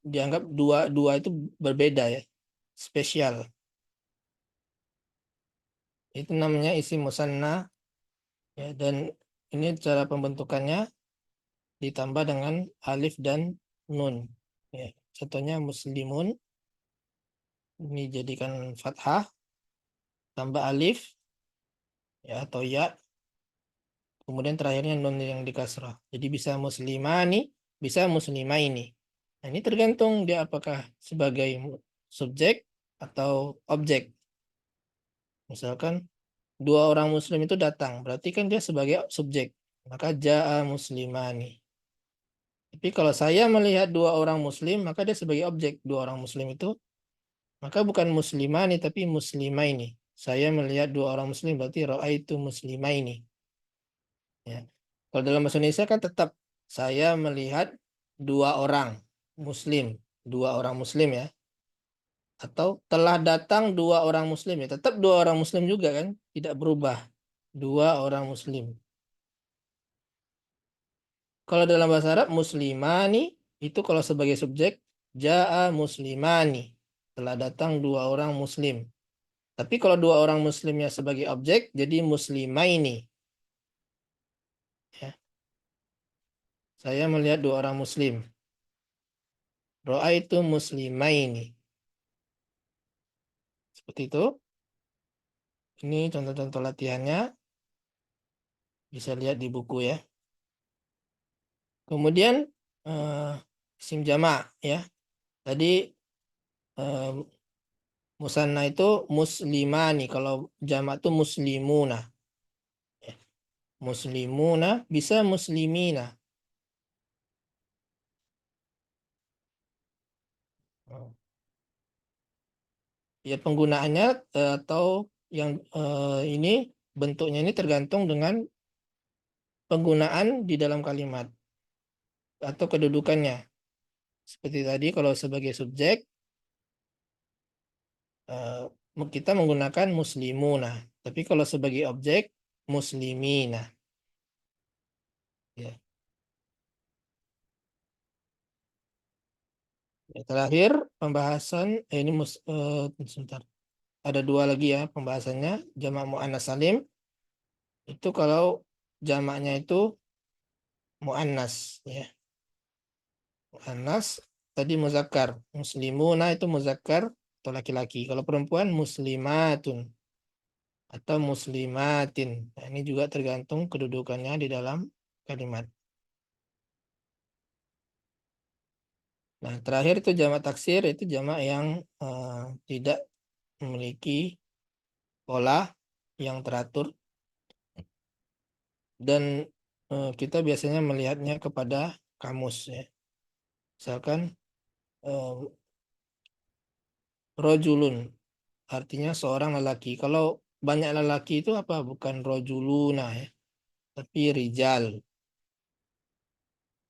dianggap dua dua itu berbeda ya. Spesial. Itu namanya isim musanna ya, dan ini cara pembentukannya ditambah dengan alif dan nun. Ya, contohnya muslimun ini jadikan fathah tambah alif ya atau ya, kemudian terakhirnya nun yang dikasrah. Jadi bisa muslimani, bisa muslimaini. Nah, ini tergantung dia apakah sebagai subjek atau objek. Misalkan dua orang muslim itu datang, berarti kan dia sebagai subjek. Maka ja'a muslimani. Tapi kalau saya melihat dua orang muslim, maka dia sebagai objek. Dua orang muslim itu, maka bukan muslimani, tapi muslimaini. Saya melihat dua orang muslim, berarti ra'aitu muslimaini. Ya. Kalau dalam bahasa Indonesia kan tetap saya melihat dua orang muslim. Dua orang muslim ya. Atau telah datang dua orang muslim ya. Tetap dua orang muslim juga kan. Tidak berubah. Dua orang muslim. Kalau dalam bahasa Arab muslimani itu kalau sebagai subjek ja'a muslimani. Telah datang dua orang muslim. Tapi kalau dua orang muslimnya sebagai objek jadi muslimaini. Ya. Saya melihat dua orang muslim. Ra'aitu muslimaini. Seperti itu. Ini contoh-contoh latihannya. Bisa lihat di buku ya. Kemudian isim jamak ya. Tadi eh, musanna itu muslimani. Kalau jamak itu muslimuna. Ya. Muslimuna bisa muslimina. Ya penggunaannya atau yang ini bentuknya ini tergantung dengan penggunaan di dalam kalimat atau kedudukannya. Seperti tadi kalau sebagai subjek kita menggunakan muslimuna. Tapi kalau sebagai objek muslimina. Ya. Terakhir pembahasan ini sebentar. Ada dua lagi ya pembahasannya, jamak muannas salim. Itu kalau jamaknya itu muannas ya. Muannas tadi muzakkar, muslimuna itu muzakkar atau laki-laki. Kalau perempuan muslimatun atau muslimatin. Nah, ini juga tergantung kedudukannya di dalam kalimat. Nah, terakhir itu jamak taksir, itu jamak yang tidak memiliki pola yang teratur dan kita biasanya melihatnya kepada kamus ya. Misalkan rojulun artinya seorang lelaki. Kalau banyak lelaki itu apa? Bukan rojuluna ya, tapi rijal.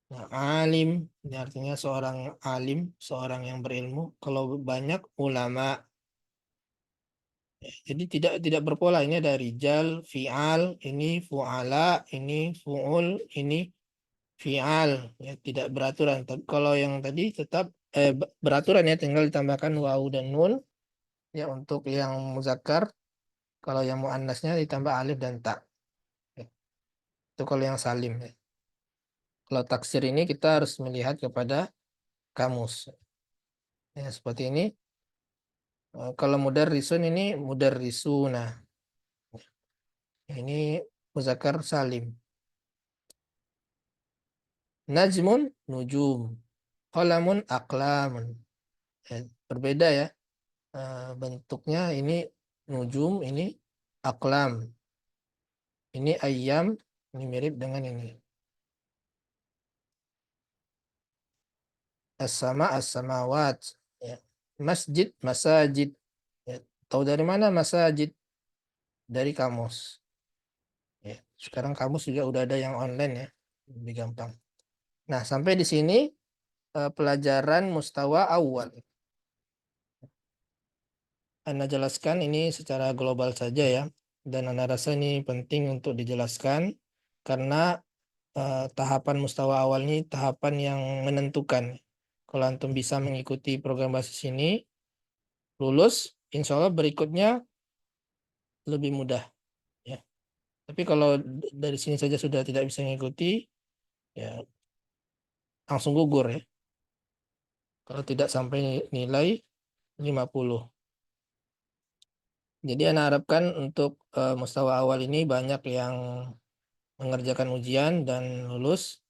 Nah, alim ini artinya seorang alim, seorang yang berilmu. Kalau banyak ulama. Jadi tidak berpola. Ini ada rijal, fi'al, ini fu'ala, ini fu'ul, ini fi'al. Ya, tidak beraturan. Tapi kalau yang tadi tetap beraturan ya, tinggal ditambahkan waw dan nun. Ya, untuk yang muzakkar, kalau yang muannasnya ditambah alif dan ta. Ya, itu kalau yang salim ya. Kalau taksir ini kita harus melihat kepada kamus. Ya, seperti ini. Kalau mudarrisun ini mudarrisuna. Ini muzakkar salim. Najmun nujum. Qalamun aqlamun. Ya, berbeda ya. Bentuknya ini nujum, ini aqlam. Ini ayam, ini mirip dengan ini. As-sama as-samawat. Ya. Masjid, masajid. Ya. Tahu dari mana masajid? Dari kamus. Ya. Sekarang kamus juga udah ada yang online ya. Lebih gampang. Nah, sampai di sini pelajaran mustawa awal. Anda jelaskan ini secara global saja ya. Dan Anda rasa ini penting untuk dijelaskan karena tahapan mustawa awal ini tahapan yang menentukan. Kalau antum bisa mengikuti program basis ini, lulus, insya Allah berikutnya lebih mudah. Ya. Tapi kalau dari sini saja sudah tidak bisa mengikuti, ya langsung gugur ya. Kalau tidak sampai nilai 50. Jadi Anda harapkan untuk mustawa awal ini banyak yang mengerjakan ujian dan lulus,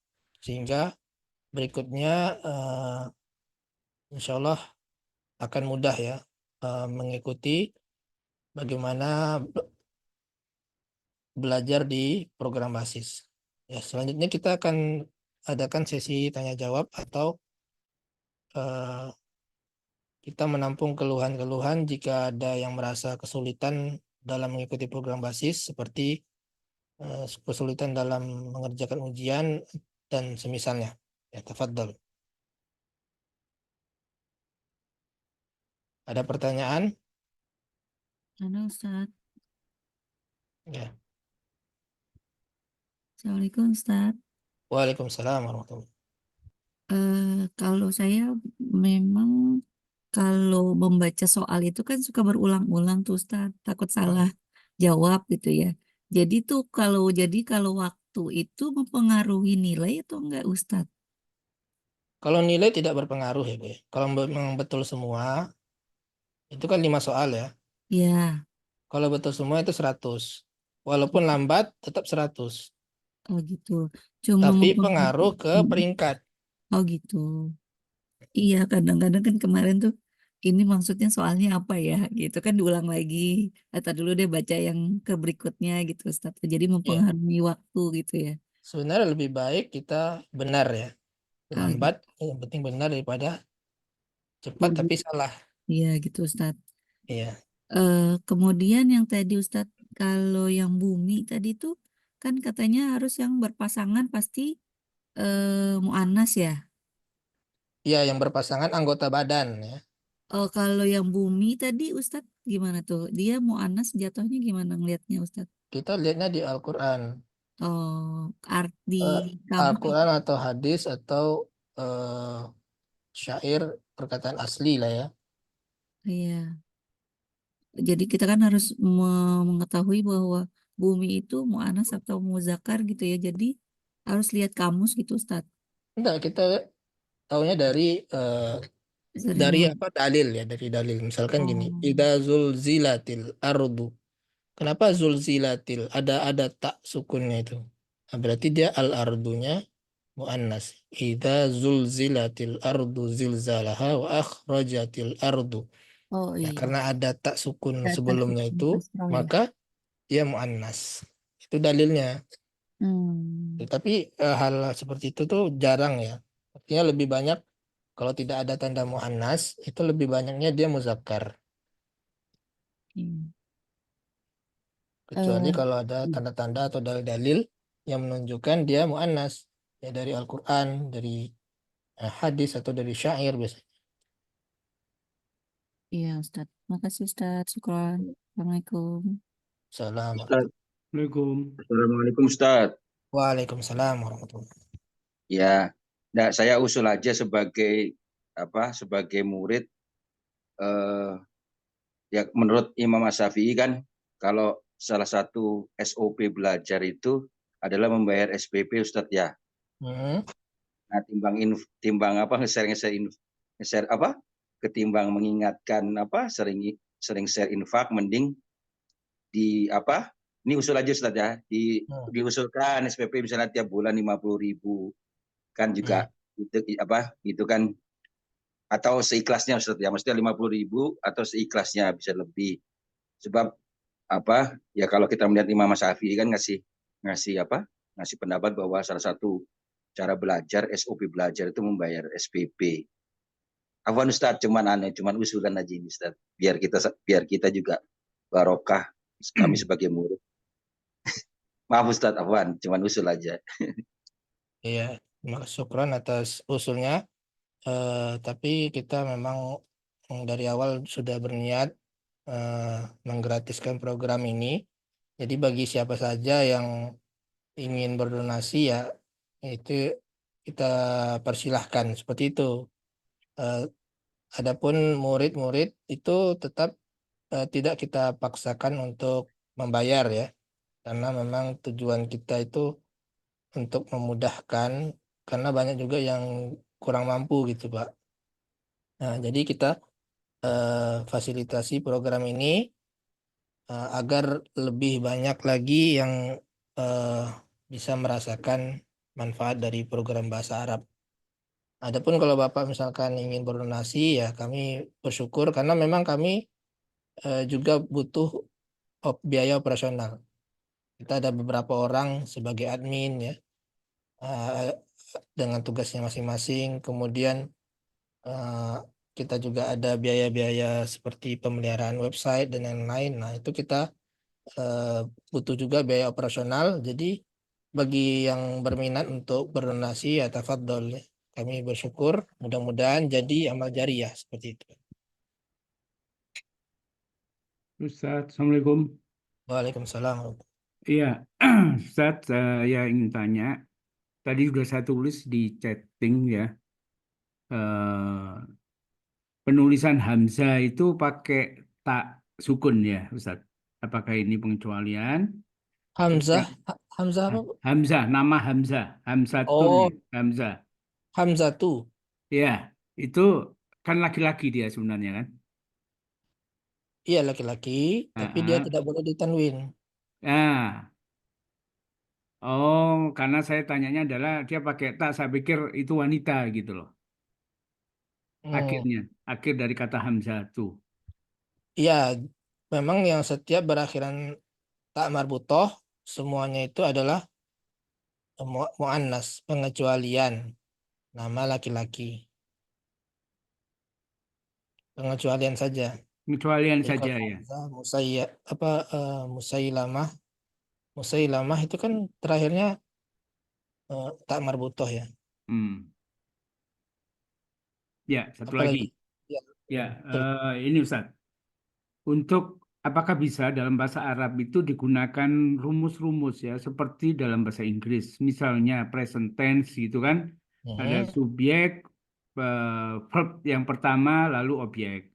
sehingga berikutnya insya Allah akan mudah ya mengikuti bagaimana belajar di program basis. Ya, selanjutnya kita akan adakan sesi tanya jawab atau kita menampung keluhan-keluhan jika ada yang merasa kesulitan dalam mengikuti program basis seperti kesulitan dalam mengerjakan ujian dan semisalnya. Ya, tafadhol. Ada pertanyaan? Halo Ustaz. Ya. Assalamualaikum Ustaz. Waalaikumsalam warahmatullahi. Kalau saya memang kalau membaca soal itu kan suka berulang-ulang tuh Ustaz, takut salah jawab gitu ya. Jadi kalau waktu itu mempengaruhi nilai atau enggak Ustaz? Kalau nilai tidak berpengaruh ya, Bu, ya. Kalau memang betul semua, itu kan 5 soal ya. Ya, Kalau betul semua itu 100. Walaupun lambat, tetap 100. oh gitu. Cuma Tapi mempengaruhi. pengaruh ke peringkat. Oh gitu. Iya, kadang-kadang kan kemarin tuh ini maksudnya soalnya apa ya gitu kan diulang lagi. Atau dulu deh baca yang ke berikutnya gitu Ustaz. Jadi Ya, mempengaruhi waktu gitu ya. sebenarnya lebih baik kita benar ya. Ah, Lambat, yang penting benar daripada cepat gitu. tapi salah. Iya gitu Ustaz. Iya. Kemudian yang tadi Ustaz, kalau yang bumi tadi tuh kan katanya harus yang berpasangan pasti muannas ya. Iya, yang berpasangan anggota badan ya. Oh, kalau yang bumi tadi Ustadz gimana tuh? Dia mu'annas jatuhnya gimana ngelihatnya Ustadz? Kita lihatnya di Al-Quran. Oh, arti Eh, kamu Al-Quran atau hadis atau eh, syair perkataan asli lah ya. iya. Jadi kita kan harus mengetahui bahwa bumi itu mu'annas atau muzakkar gitu ya. Jadi harus lihat kamus gitu Ustadz. Enggak, kita tahunya dari Sering. apa dalil ya, dari dalil. Misalkan gini, Oh, idza zulzilatil ardu. Kenapa zulzilatil? Ada tak sukunnya itu. Nah, berarti dia al ardunya muannas. Idza zulzilatil ardu zilzalaha wa akhrajatil ardu. oh Nah, iya. karena ada tak sukun Data sebelumnya sukun itu, kasroh ya. maka dia muannas. Itu dalilnya. Hmm. Tapi hal seperti itu tuh jarang ya. Artinya lebih banyak kalau tidak ada tanda muannas, itu lebih banyaknya dia muzakkar. Iya. Kecuali Eh, kalau ada tanda-tanda atau dalil-dalil yang menunjukkan dia muannas. Ya dari Al-Quran, dari hadis atau dari syair biasanya. iya Ustadz. Makasih Ustadz. Syukron. Assalamualaikum. Salam. Ustaz, Assalamualaikum. Assalamualaikum Ustaz. Waalaikumsalam warahmatullahi. Ya, nah, saya usul aja sebagai sebagai murid, eh, ya menurut Imam Asy-Syafi'i kan kalau salah satu SOP belajar itu adalah membayar SPP Ustaz ya. Hmm. Nah, timbang apa nge-share apa ketimbang mengingatkan sering sering share infak mending di apa ini usul aja Ustaz ya Hmm. diusulkan SPP misalnya tiap bulan 50.000 kan Hmm. juga itu kan atau seikhlasnya Ustaz ya maksudnya 50.000 atau seikhlasnya bisa lebih sebab ya kalau kita melihat Imam Syafi'i kan ngasih ngasih ngasih pendapat bahwa salah satu cara belajar SOP belajar itu membayar SPP. Afwan Ustaz cuman usulan aja ini Ustaz biar kita juga barokah kami sebagai murid. Maaf Ustaz Afwan cuman usul aja. Iya, syukran atas usulnya. Tapi kita memang dari awal sudah berniat menggratiskan program ini. Jadi bagi siapa saja yang ingin berdonasi ya itu kita persilahkan seperti itu. Eh, Adapun murid-murid itu tetap tidak kita paksakan untuk membayar ya, karena memang tujuan kita itu untuk memudahkan karena banyak juga yang kurang mampu gitu Pak. Nah, jadi kita fasilitasi program ini agar lebih banyak lagi yang eh, bisa merasakan manfaat dari program bahasa Arab. Adapun kalau Bapak misalkan ingin berdonasi ya kami bersyukur karena memang kami juga butuh biaya operasional. Kita ada beberapa orang sebagai admin ya eh, dengan tugasnya masing-masing. Kemudian eh, kita juga ada biaya-biaya seperti pemeliharaan website dan lain-lain. Nah, itu kita eh, butuh juga biaya operasional. Jadi bagi yang berminat untuk berdonasi ya tafadhol ya. Kami bersyukur mudah-mudahan jadi amal jariah seperti itu. Ustaz, Assalamualaikum. Waalaikumsalam. Iya, Ustaz, saya ingin tanya. Tadi sudah saya tulis di chatting ya. eh, Penulisan Hamzah itu pakai tak sukun ya, Ustaz. Apakah ini pengecualian? Terus Hamzah, yang Hamzah apa? Bu? Hamzah, nama Hamzah, Hamzatun ya, Oh, Hamzah. Hamzah tuh. Ya, itu kan laki-laki dia sebenarnya kan. Iya laki-laki, tapi dia Ah, tidak boleh ditanwin. ah. Oh, karena saya tanyanya adalah dia pakai tak, saya pikir itu wanita gitu loh. Hmm. Akhirnya, akhir dari kata Hamzah itu. Iya, memang yang setiap berakhiran tak marbutoh semuanya itu adalah muannas, pengecualian nama laki-laki, pengecualian saja. Pengecualian Jadi saja kalau ya. Hamzah, Musailamah, Musailamah itu kan terakhirnya tak marbutoh ya. Hmm. Ya, satu Apalagi lagi. ya, Ya, ini Ustaz. Untuk apakah bisa dalam bahasa Arab itu digunakan rumus-rumus ya, seperti dalam bahasa Inggris. Misalnya present tense gitu kan, ada Mhm. subjek, verb yang pertama, lalu objek.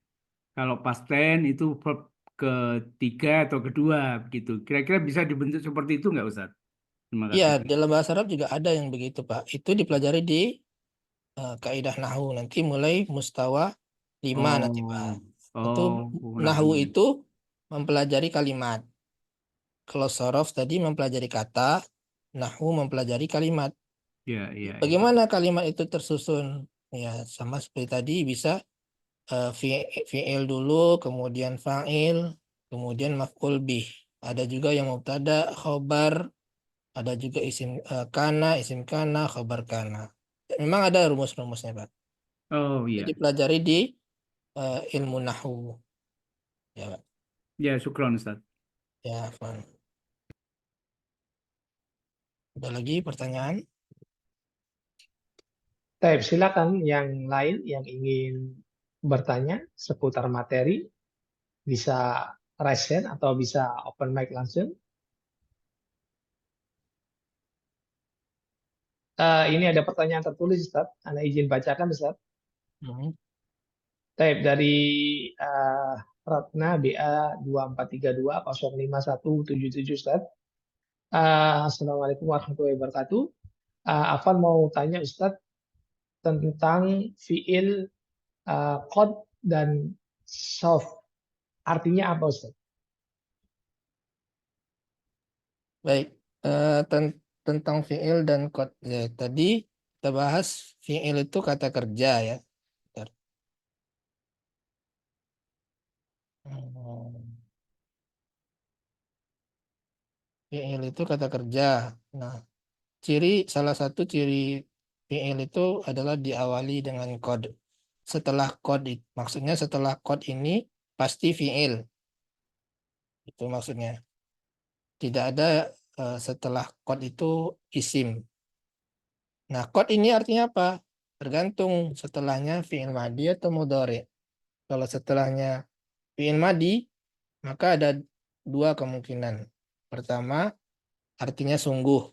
Kalau past tense itu verb ketiga atau kedua begitu. Kira-kira bisa dibentuk seperti itu nggak Ustaz? Terima Iya, kasih. dalam bahasa Arab juga ada yang begitu, Pak. Itu dipelajari di kaidah nahwu. Nanti mulai mustawa 5 nanti, Pak. Itu nahwu Nahwu. itu mempelajari kalimat. Kalau sorof tadi mempelajari kata, nahwu mempelajari kalimat. Ya, ya, ya. Bagaimana kalimat itu tersusun? Ya, sama seperti tadi bisa fi'il dulu, kemudian fa'il, kemudian maf'ul bih. Ada juga yang mubtada, khobar, ada juga isim kana, khobar kana. Memang ada rumus-rumusnya, Pak. Oh Itu iya. dipelajari di ilmu nahwu. Ya, Pak. Ya, syukron Ustaz. Ya, Pak. Ada lagi pertanyaan? Baik, silakan yang lain yang ingin bertanya seputar materi bisa raise hand atau bisa open mic langsung. Ini ada pertanyaan tertulis, Ustaz. Anda izin bacakan, Ustaz. Mhm. Baik, dari Ratna BA 2432 05177, Ustaz. Assalamualaikum warahmatullahi wabarakatuh. Afan mau tanya Ustaz tentang fiil qad dan sof. Artinya apa, Ustaz? Baik, tentang fi'il dan qad. Ya, tadi kita bahas fi'il itu kata kerja ya. Bentar. Fi'il itu kata kerja. Nah, salah satu ciri fi'il itu adalah diawali dengan qad. Setelah qad, maksudnya setelah qad ini pasti fi'il. Itu maksudnya. Tidak ada setelah qad itu isim. Nah, qad ini artinya apa? Tergantung setelahnya fi'il madi atau mudhari. Kalau setelahnya fi'il madi, maka ada dua kemungkinan. Pertama, artinya sungguh.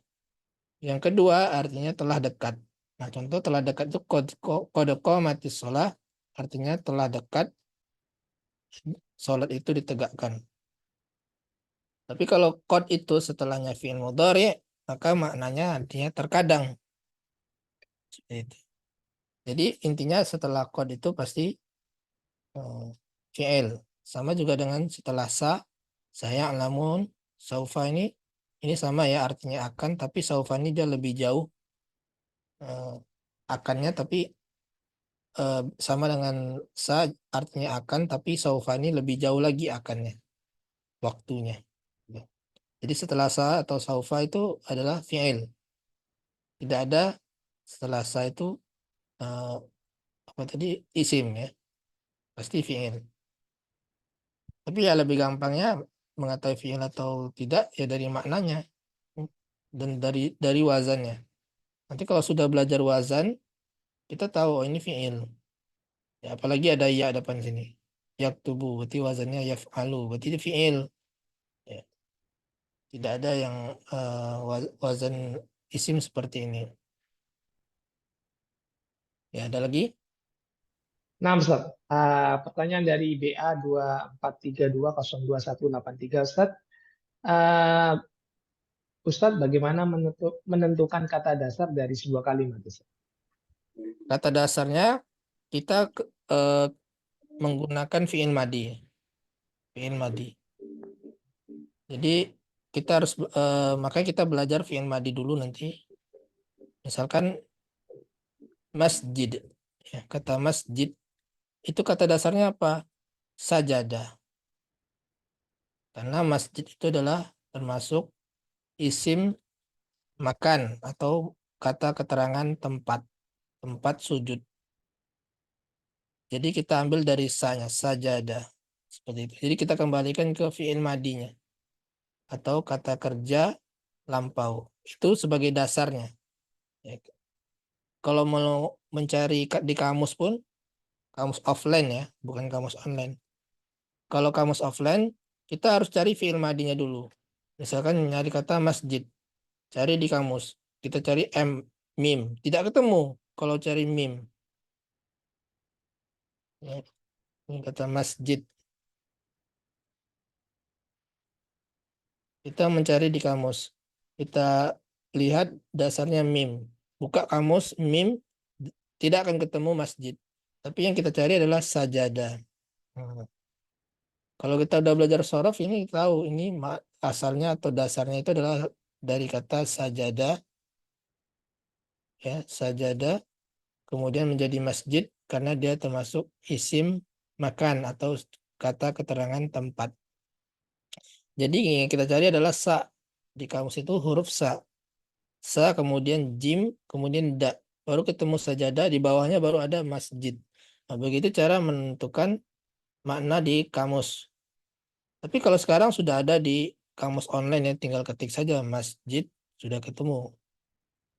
Yang kedua, artinya telah dekat. Nah, contoh telah dekat itu qad qamatis shalah, artinya telah dekat sholat itu ditegakkan. Tapi kalau qad itu setelahnya fi'il mudhari, maka maknanya artinya terkadang. Seperti itu. Jadi intinya setelah qad itu pasti fi'il. Sama juga dengan setelah saya alamun, saufa ini sama ya artinya akan, tapi saufa ini dia lebih jauh akannya, tapi sama dengan artinya akan, tapi saufa ini lebih jauh lagi akannya, waktunya. Jadi setelah atau saufa itu adalah fi'il. Tidak ada setelah itu apa tadi isim ya, pasti fi'il. Tapi ya lebih gampangnya mengetahui fi'il atau tidak ya dari maknanya dan dari wazannya. Nanti kalau sudah belajar wazan, kita tahu oh ini fi'il. Ya, apalagi ada ya depan sini. Yaktubu, berarti wazannya yaf'alu, berarti itu fi'il. Ya, tidak ada yang wazan isim seperti ini. Ya, ada lagi? Nah, Ustaz. Pertanyaan dari BA 2432021183, Ustaz. Ustaz, bagaimana menentukan kata dasar dari sebuah kalimat, Ustaz? Kata dasarnya kita menggunakan fi'il madi. Fi'il madi. Jadi kita harus makanya kita belajar fi'il madi dulu nanti. Misalkan masjid. Ya, kata masjid itu kata dasarnya apa? Sajadah. Karena masjid itu adalah termasuk isim makan atau kata keterangan tempat sujud. Jadi kita ambil dari sajadah. Seperti itu. Jadi kita kembalikan ke fi'il madinya atau kata kerja lampau. Itu sebagai dasarnya. Ya. Kalau mau mencari di kamus pun, kamus offline ya, bukan kamus online. Kalau kamus offline, kita harus cari fi'il madinya dulu. Misalkan nyari kata masjid, cari di kamus. Kita cari mim, tidak ketemu kalau cari mim. Ya, ini kata masjid. Kita mencari di kamus. Kita lihat dasarnya mim. Buka kamus mim, tidak akan ketemu masjid. Tapi yang kita cari adalah sajadah. Kalau kita udah belajar sorof, ini tahu ini asalnya atau dasarnya itu adalah dari kata sajadah, ya sajadah, kemudian menjadi masjid karena dia termasuk isim makan atau kata keterangan tempat. Jadi yang kita cari adalah sa. Di kamus itu huruf sa. Sa, kemudian jim, kemudian da. Baru ketemu sajadah, di bawahnya baru ada masjid. Nah, begitu cara menentukan makna di kamus. Tapi kalau sekarang sudah ada di kamus online ya, tinggal ketik saja masjid, sudah ketemu.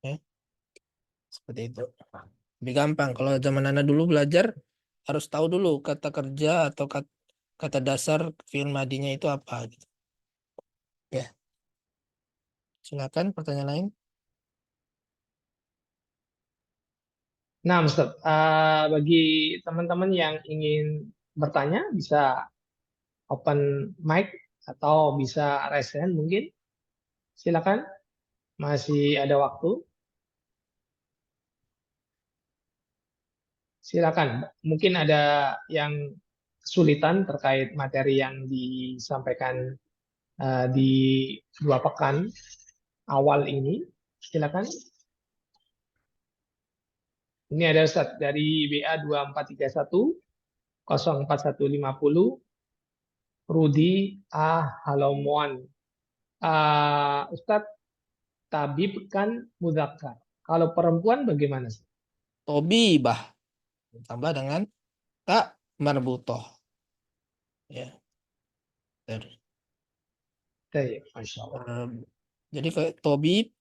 Ya, seperti itu. Lebih gampang. Kalau zaman Anda dulu belajar, harus tahu dulu kata kerja atau kata dasar fi'il madinya itu apa. Gitu. Ya. Silakan pertanyaan lain. Nah, Ustaz, bagi teman-teman yang ingin bertanya bisa open mic atau bisa raise hand mungkin. Silakan, masih ada waktu. Silakan, mungkin ada yang kesulitan terkait materi yang disampaikan di 2 pekan awal ini. Silakan. Ini ada Ustaz dari BA 2431 04150 Rudi Halomuan. Ustadz, tabib kan mudzakkar. Kalau perempuan bagaimana sih? Tobibah. Tambah dengan tak marbutoh. Ya. Masya Allah. Jadi kayak tobib.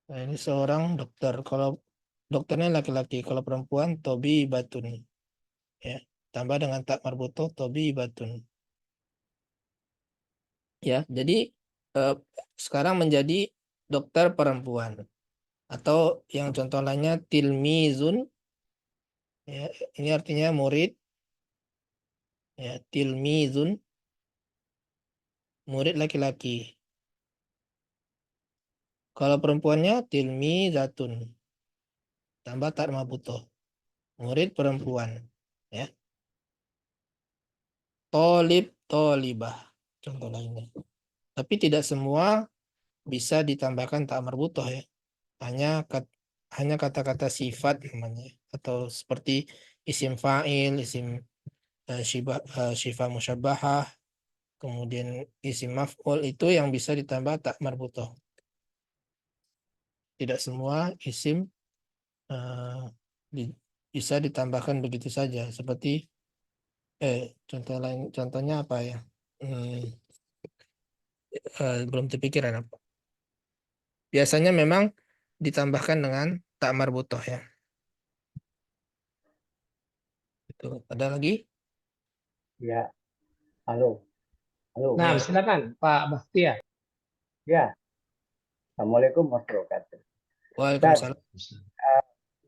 Nah, ini seorang dokter. Kalau dokternya laki-laki, kalau perempuan tobi batun. Ya, tambah dengan tak marbutoh tobi batun. Ya, jadi sekarang menjadi dokter perempuan. Atau yang contoh lainnya tilmizun. Ya, ini artinya murid. Ya, tilmizun. Murid laki-laki. Kalau perempuannya tilmizatun. Tambah tak marbutoh. Murid perempuan. Ya. Tolibah. Contoh lainnya. Tapi tidak semua bisa ditambahkan tak marbutoh ya. Hanya kata-kata sifat namanya, atau seperti isim fa'il, isim sifat musyabbahah, kemudian isim maf'ul itu yang bisa ditambah tak marbutoh. Tidak semua isim bisa ditambahkan begitu saja. Seperti contohnya apa ya? Belum terpikiran apa. Biasanya memang ditambahkan dengan tak marbutoh ya. Itu. Ada lagi? Ya, halo. Nah, Ya. silakan Pak Bahtiar. Ya, Assalamualaikum warahmatullahi wabarakatuh. Waalaikumsalam.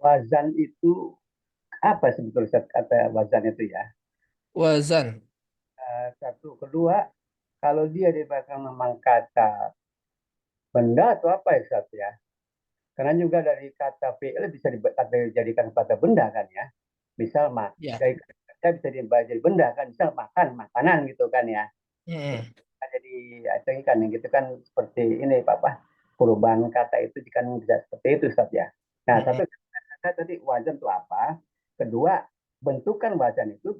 Wazan itu apa sebetulnya kata wazan itu ya? Wazan. Satu, kedua, kalau dia di belakang memang kata benda atau apa ya Ustaz ya? Karena juga dari kata fi'il bisa dijadikan kata benda kan ya. Misal Ya. dari kata bisa jadi benda kan, misal makan, makanan gitu kan ya. Jadi kan gitu kan seperti ini Pak, perubahan kata itu kan bisa seperti itu Ustaz ya. Nah, satu kata tadi wazan itu apa? Kedua, bentukan wazan itu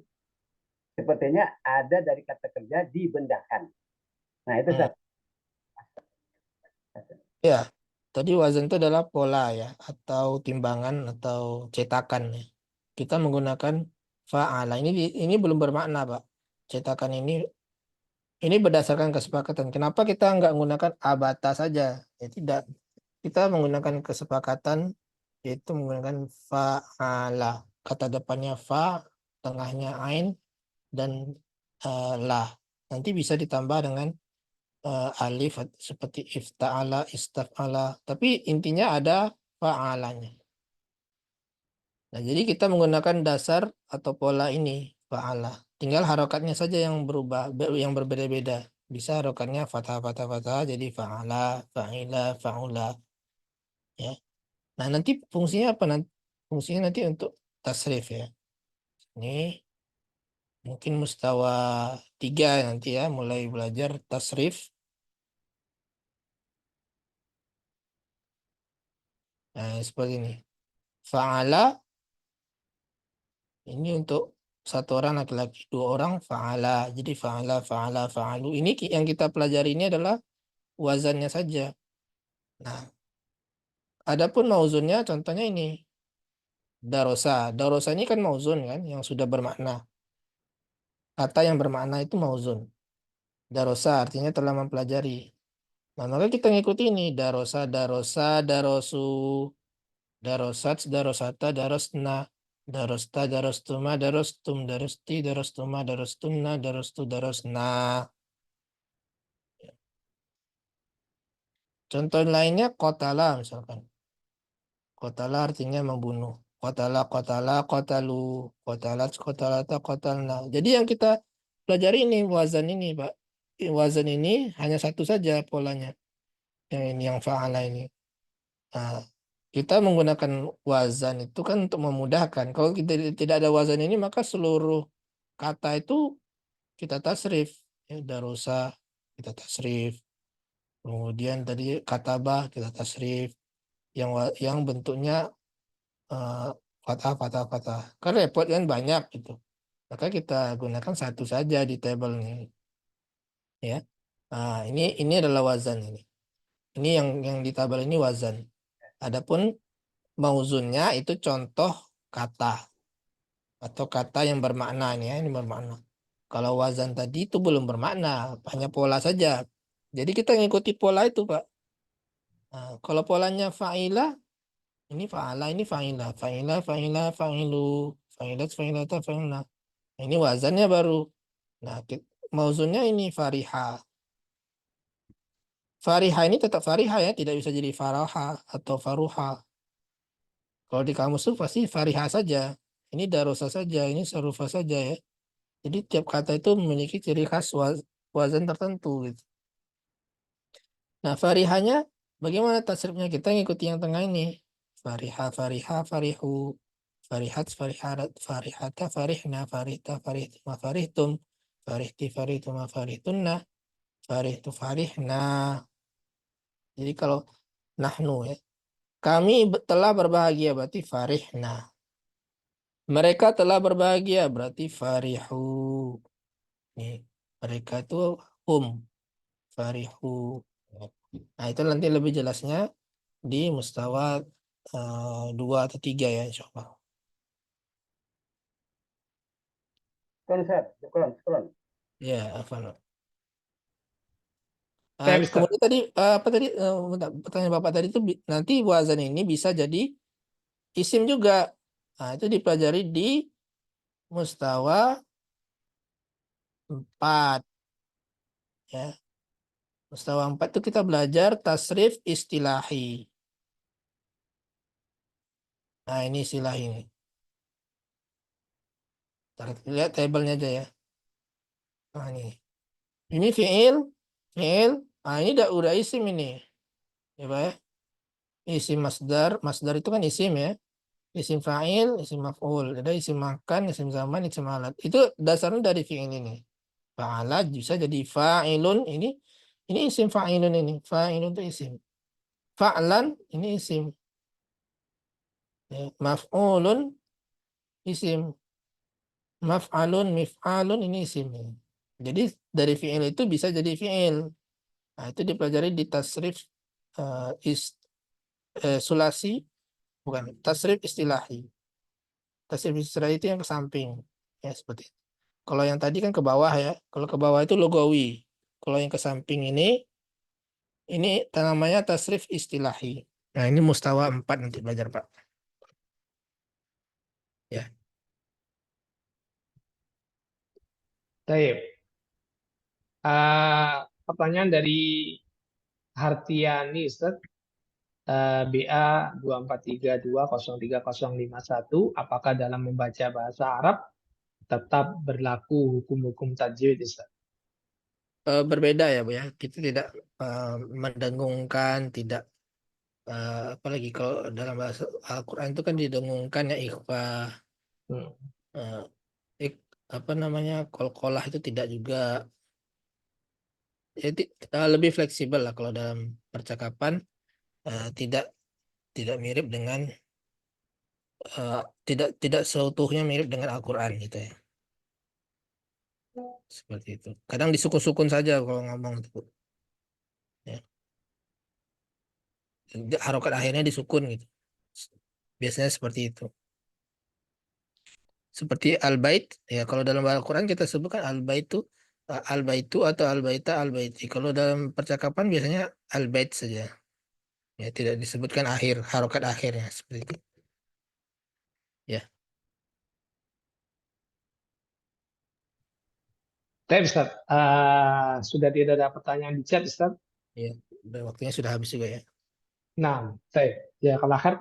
sepertinya ada dari kata kerja dibendakan. Nah, itu Ustaz. Ya, tadi wazan itu adalah pola ya, atau timbangan atau cetakan ya. Kita menggunakan fa'ala. Ini belum bermakna, Pak. Cetakan ini berdasarkan kesepakatan. Kenapa kita nggak menggunakan abata saja? Ya, tidak. Kita menggunakan kesepakatan yaitu menggunakan fa'ala. Kata depannya fa, tengahnya ain, dan la. Nanti bisa ditambah dengan alif seperti ifta'ala, istaf'ala. Tapi intinya ada fa'alanya. Nah, jadi kita menggunakan dasar atau pola ini, fa'ala. Tinggal harokatnya saja yang berubah, yang berbeda-beda. Bisa harokatnya fathah, fathah, fathah, jadi fa'ala, fa'ila, fa'ula. Ya. Nah, nanti fungsinya apa? Fungsinya nanti untuk tasrif ya. Ini mungkin mustawa 3 nanti ya, mulai belajar tasrif. Nah, seperti ini. Fa'ala ini untuk satu orang laki-laki, 2 orang fa'ala. Jadi fa'ala, fa'ala, fa'alu. Ini yang kita pelajari ini adalah wazannya saja. Nah, adapun mauzunnya contohnya ini. Darosa. Darosa ini kan mauzun kan, yang sudah bermakna. Kata yang bermakna itu mauzun. Darosa artinya telah mempelajari. Nah, maka kita ngikuti ini. Darosa, darosa, darosu. Darosat, darosata, darosna. Darosta, darostuma, darostum, darosti, darostuma, darostunna, darostu, darosna. Contoh lainnya kotala misalkan. Kotala artinya membunuh. Kotala, kotala, kotalu. Kotalat, kotalata, kotalna. Jadi yang kita pelajari ini wazan ini, Pak. Wazan ini hanya satu saja polanya. Yang ini, yang fa'ala ini. Nah, kita menggunakan wazan itu kan untuk memudahkan. Kalau kita tidak ada wazan ini, maka seluruh kata itu kita tasrif. Ya, darosa, kita tasrif. Kemudian tadi katabah, kita tasrif. Yang bentuknya fathah, fathah, fathah. Kan repot kan banyak gitu. Maka kita gunakan satu saja di table ini. Ya. Nah, ini adalah wazan ini. Ini yang di tabel ini wazan. Adapun mauzunnya itu contoh kata atau kata yang bermakna ini ya, ini bermakna. Kalau wazan tadi itu belum bermakna, hanya pola saja. Jadi kita ngikuti pola itu, Pak. Nah, kalau polanya fa'ila, ini fa'ala, ini fa'ila, fa'ila, fa'ila, fa'ilu, fa'ilat, fa'ilata, fa'ilna. Ini wazannya baru. Nah, mauzunnya ini fariha. Fariha ini tetap fariha ya, tidak bisa jadi faraha atau faruha. Kalau di kamus itu pasti fariha saja. Ini darosa saja, ini sarufa saja ya. Jadi tiap kata itu memiliki ciri khas wazan tertentu gitu. Nah, farihanya bagaimana tasrifnya? Kita ngikuti yang tengah ini. Fariha, fariha, farihu. Farihat, fariharat, farihata, farihna, farihta, farihtuma, farihtum. Farihti, farihtuma, farihtunna. Farihtu, farihna. Jadi kalau nahnu ya. Kami telah berbahagia berarti farihna. Mereka telah berbahagia berarti farihu. Nih, mereka itu farihu. Nah, itu nanti lebih jelasnya di mustawa 2 atau 3 ya insyaallah. Syukron. Ya, hafal. Baik, Ustaz. Kemudian tadi apa tadi pertanyaan Bapak tadi itu nanti wazan ini bisa jadi isim juga. Nah, itu dipelajari di mustawa 4 ya. Mustawa 4 itu kita belajar tasrif istilahi. Nah, ini istilah ini. Lihat tabelnya aja ya. Nah, ini. Ini fi'il. Nah, ini udah isim ini. Ya, Pak ya. Isim masdar. Masdar itu kan isim ya. Isim fa'il, isim maf'ul. Ada isim makan, isim zaman, isim alat. Itu dasarnya dari fi'il ini. Fa'ala bisa jadi fa'ilun. Ini isim fa'ilun ini. Fa'ilun itu isim. Fa'lan ini isim. Ya, maf'ulun isim. Maf'alun, mif'alun ini isim. Jadi dari fi'il itu bisa jadi fi'il. Nah, itu dipelajari di tasrif sulasi, bukan tasrif istilahi. Tasrif istilahi itu yang ke samping. Ya, seperti itu. Kalau yang tadi kan ke bawah ya. Kalau ke bawah itu lugawi. Kalau yang ke samping ini Ini namanya tasrif istilahi. Nah, ini mustawa 4 nanti belajar, Pak. Ya. Baik. Pertanyaan dari Hartiani, Ustaz. BA 243203051, apakah dalam membaca bahasa Arab tetap berlaku hukum-hukum tajwid, Ustaz? Berbeda ya, Bu ya. Kita tidak mendengungkan, tidak apalagi kalau dalam bahasa Al-Quran itu kan didengungkan ya ikhfa, Hmm. apa namanya, qalqalah itu tidak juga. Jadi lebih fleksibel lah kalau dalam percakapan, tidak mirip dengan tidak seutuhnya mirip dengan Al-Quran gitu ya. Seperti itu. Kadang disukun-sukun saja kalau ngomong itu, Bu. Ya. Harokat akhirnya disukun gitu. Biasanya seperti itu. Seperti al-bait ya, kalau dalam Al-Quran kita sebutkan al-baitu atau al-baita al-baiti. Kalau dalam percakapan biasanya al-bait saja. Ya, tidak disebutkan harokat akhirnya seperti itu. Ya. Baik, Ustaz. Sudah tidak ada pertanyaan di chat, Ustaz. Ya, waktunya sudah habis juga ya. Nah, baik. Ya, kalau akhir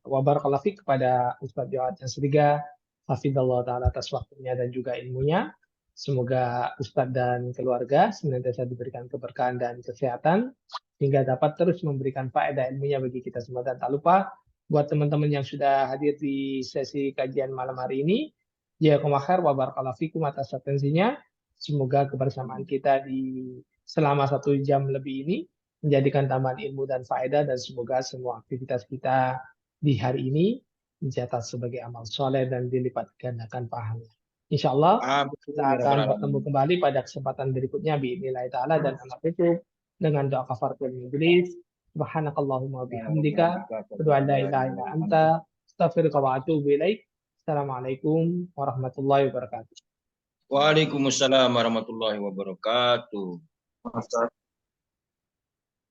wabarakallahu fiik kepada Ustaz Jawad Jasriga, hafizallahu taala atas waktunya dan juga ilmunya. Semoga Ustaz dan keluarga senantiasa diberikan keberkahan dan kesehatan hingga dapat terus memberikan faedah ilmunya bagi kita semua. Dan tak lupa buat teman-teman yang sudah hadir di sesi kajian malam hari ini, jazakumullah khair wa barakallahu fikum atas atensinya. Semoga kebersamaan kita di selama 1 jam lebih ini menjadikan tambahan ilmu dan faedah, dan semoga semua aktivitas kita di hari ini dicatat sebagai amal soleh dan dilipat gandakan pahalanya. Insya Allah kita akan bertemu kembali pada kesempatan berikutnya biidznillah ta'ala, dan anak tutup dengan doa kafaratul majelis. Subhanakallahumma bihamdika asyhadu an la ilaha illa anta astaghfiruka wa atubu ilaik. Assalamualaikum warahmatullahi wabarakatuh. Waalaikumsalam warahmatullahi wabarakatuh.